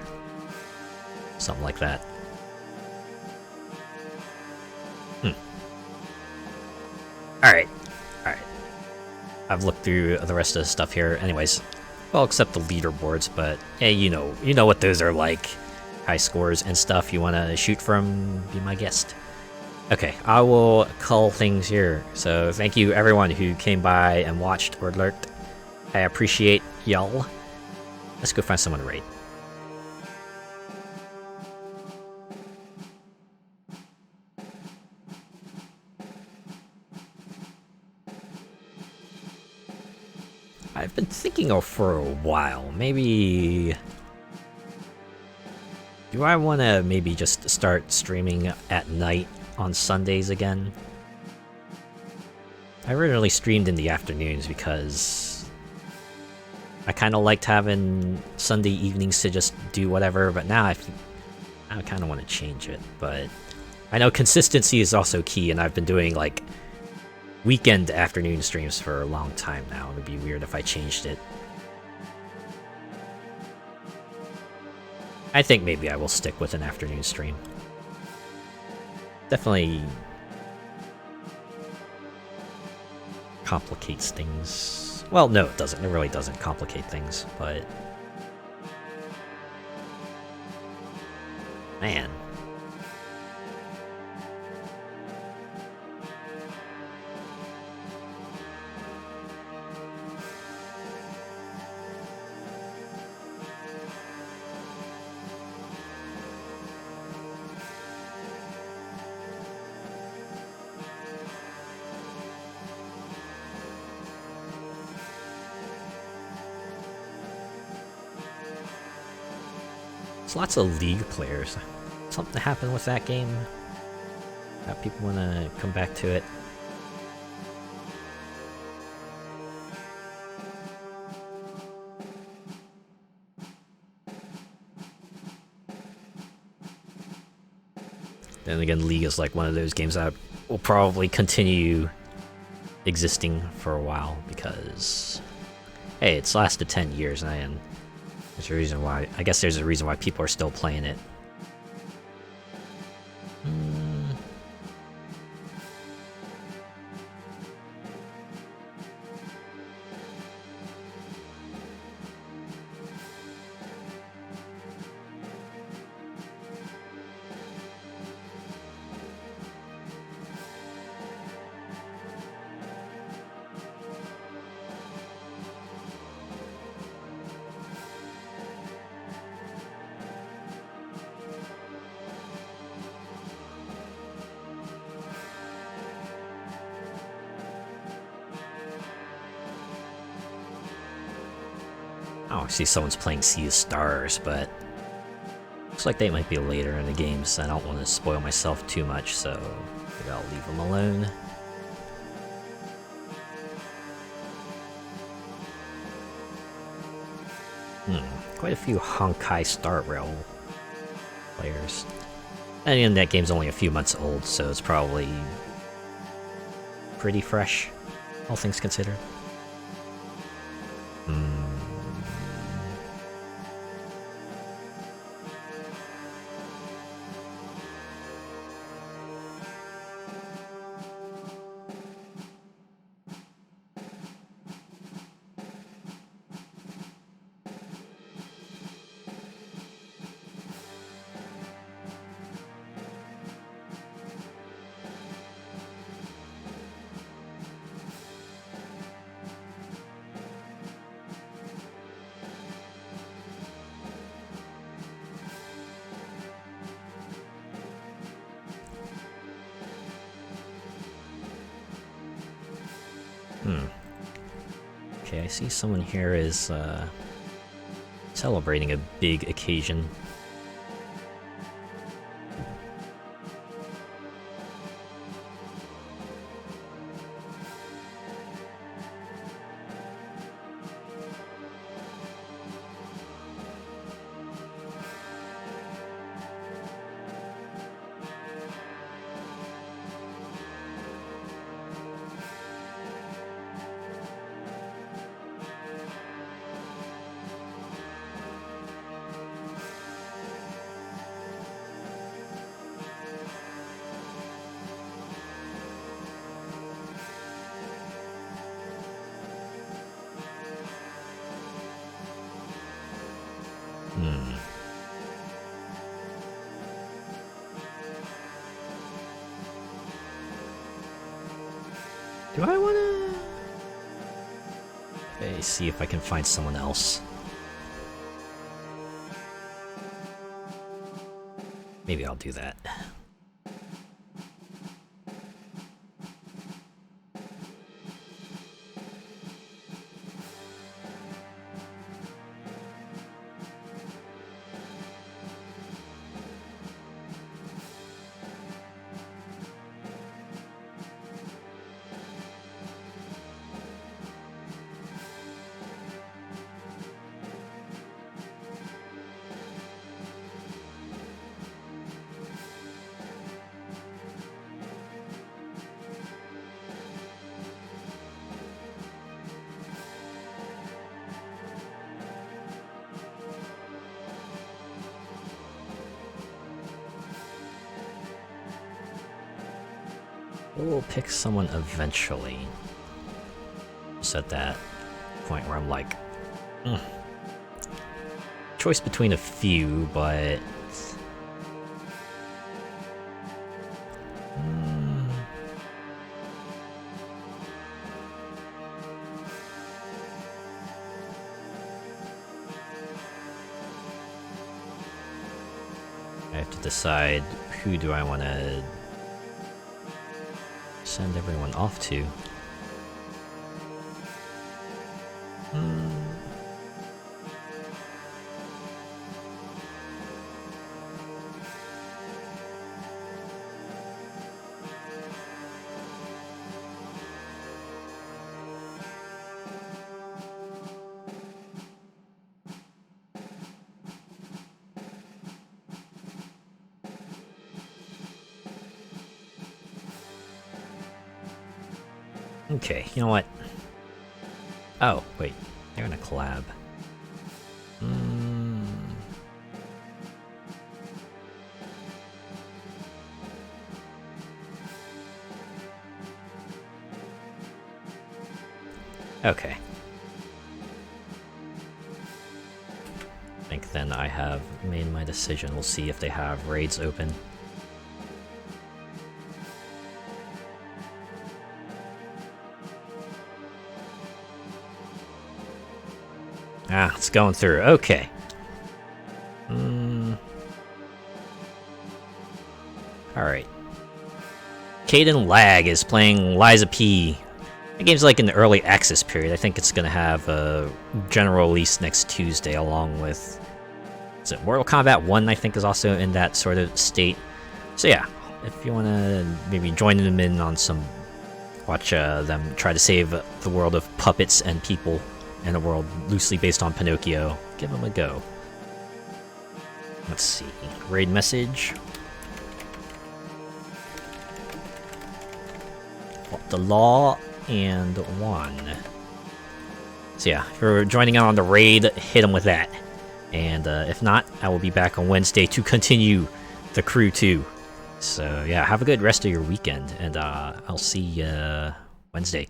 Something like that. Alright. I've looked through the rest of the stuff here. Anyways, well, except the leaderboards, but hey, you know what those are like. High scores and stuff you want to shoot from, be my guest. Okay, I will call things here. So thank you everyone who came by and watched or lurked. I appreciate y'all. Let's go find someone to raid. I've been thinking for a while, maybe... Do I want to maybe just start streaming at night on Sundays again? I originally streamed in the afternoons because I kind of liked having Sunday evenings to just do whatever, but now I kind of want to change it. But I know consistency is also key, and I've been doing like weekend afternoon streams for a long time now. It would be weird if I changed it. I think maybe I will stick with an afternoon stream. Definitely complicates things. Well, no, it doesn't. It really doesn't complicate things, but... Man. There's lots of League players. Something happened with that game. Got people want to come back to it. Then again, League is like one of those games that will probably continue existing for a while because, hey, it's lasted 10 years and there's a reason why. I guess there's a reason why people are still playing it. Oh, I see someone's playing Sea of Stars, but looks like they might be later in the game, so I don't want to spoil myself too much, so maybe I'll leave them alone. Quite a few Honkai Star Rail players. And again, that game's only a few months old, so it's probably pretty fresh, all things considered. Okay, I see someone here is celebrating a big occasion. Do I wanna... Okay, see if I can find someone else. Maybe I'll do that. We'll pick someone eventually. Just at that point where I'm like, choice between a few, but I have to decide who do I want to send everyone off to. Okay, you know what? Oh, wait. They're in a collab. Okay. I think then I have made my decision. We'll see if they have raids open. Ah, it's going through. Okay. Alright. Caden Lag is playing Liza P. The game's like in the early access period. I think it's gonna have a general release next Tuesday along with... Is it Mortal Kombat 1, I think, is also in that sort of state. So yeah, if you wanna maybe join them in on some... Watch them try to save the world of puppets and people in a world loosely based on Pinocchio, give them a go. Let's see. Raid message. The law and 1. So yeah, if you're joining on the raid, hit them with that. And if not, I will be back on Wednesday to continue the crew 2. So yeah, have a good rest of your weekend, and I'll see you Wednesday.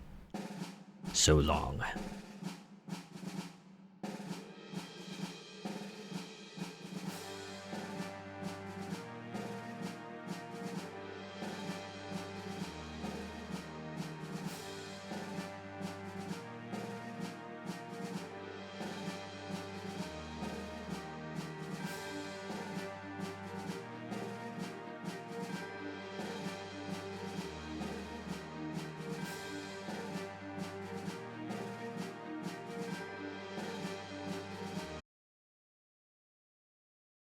So long.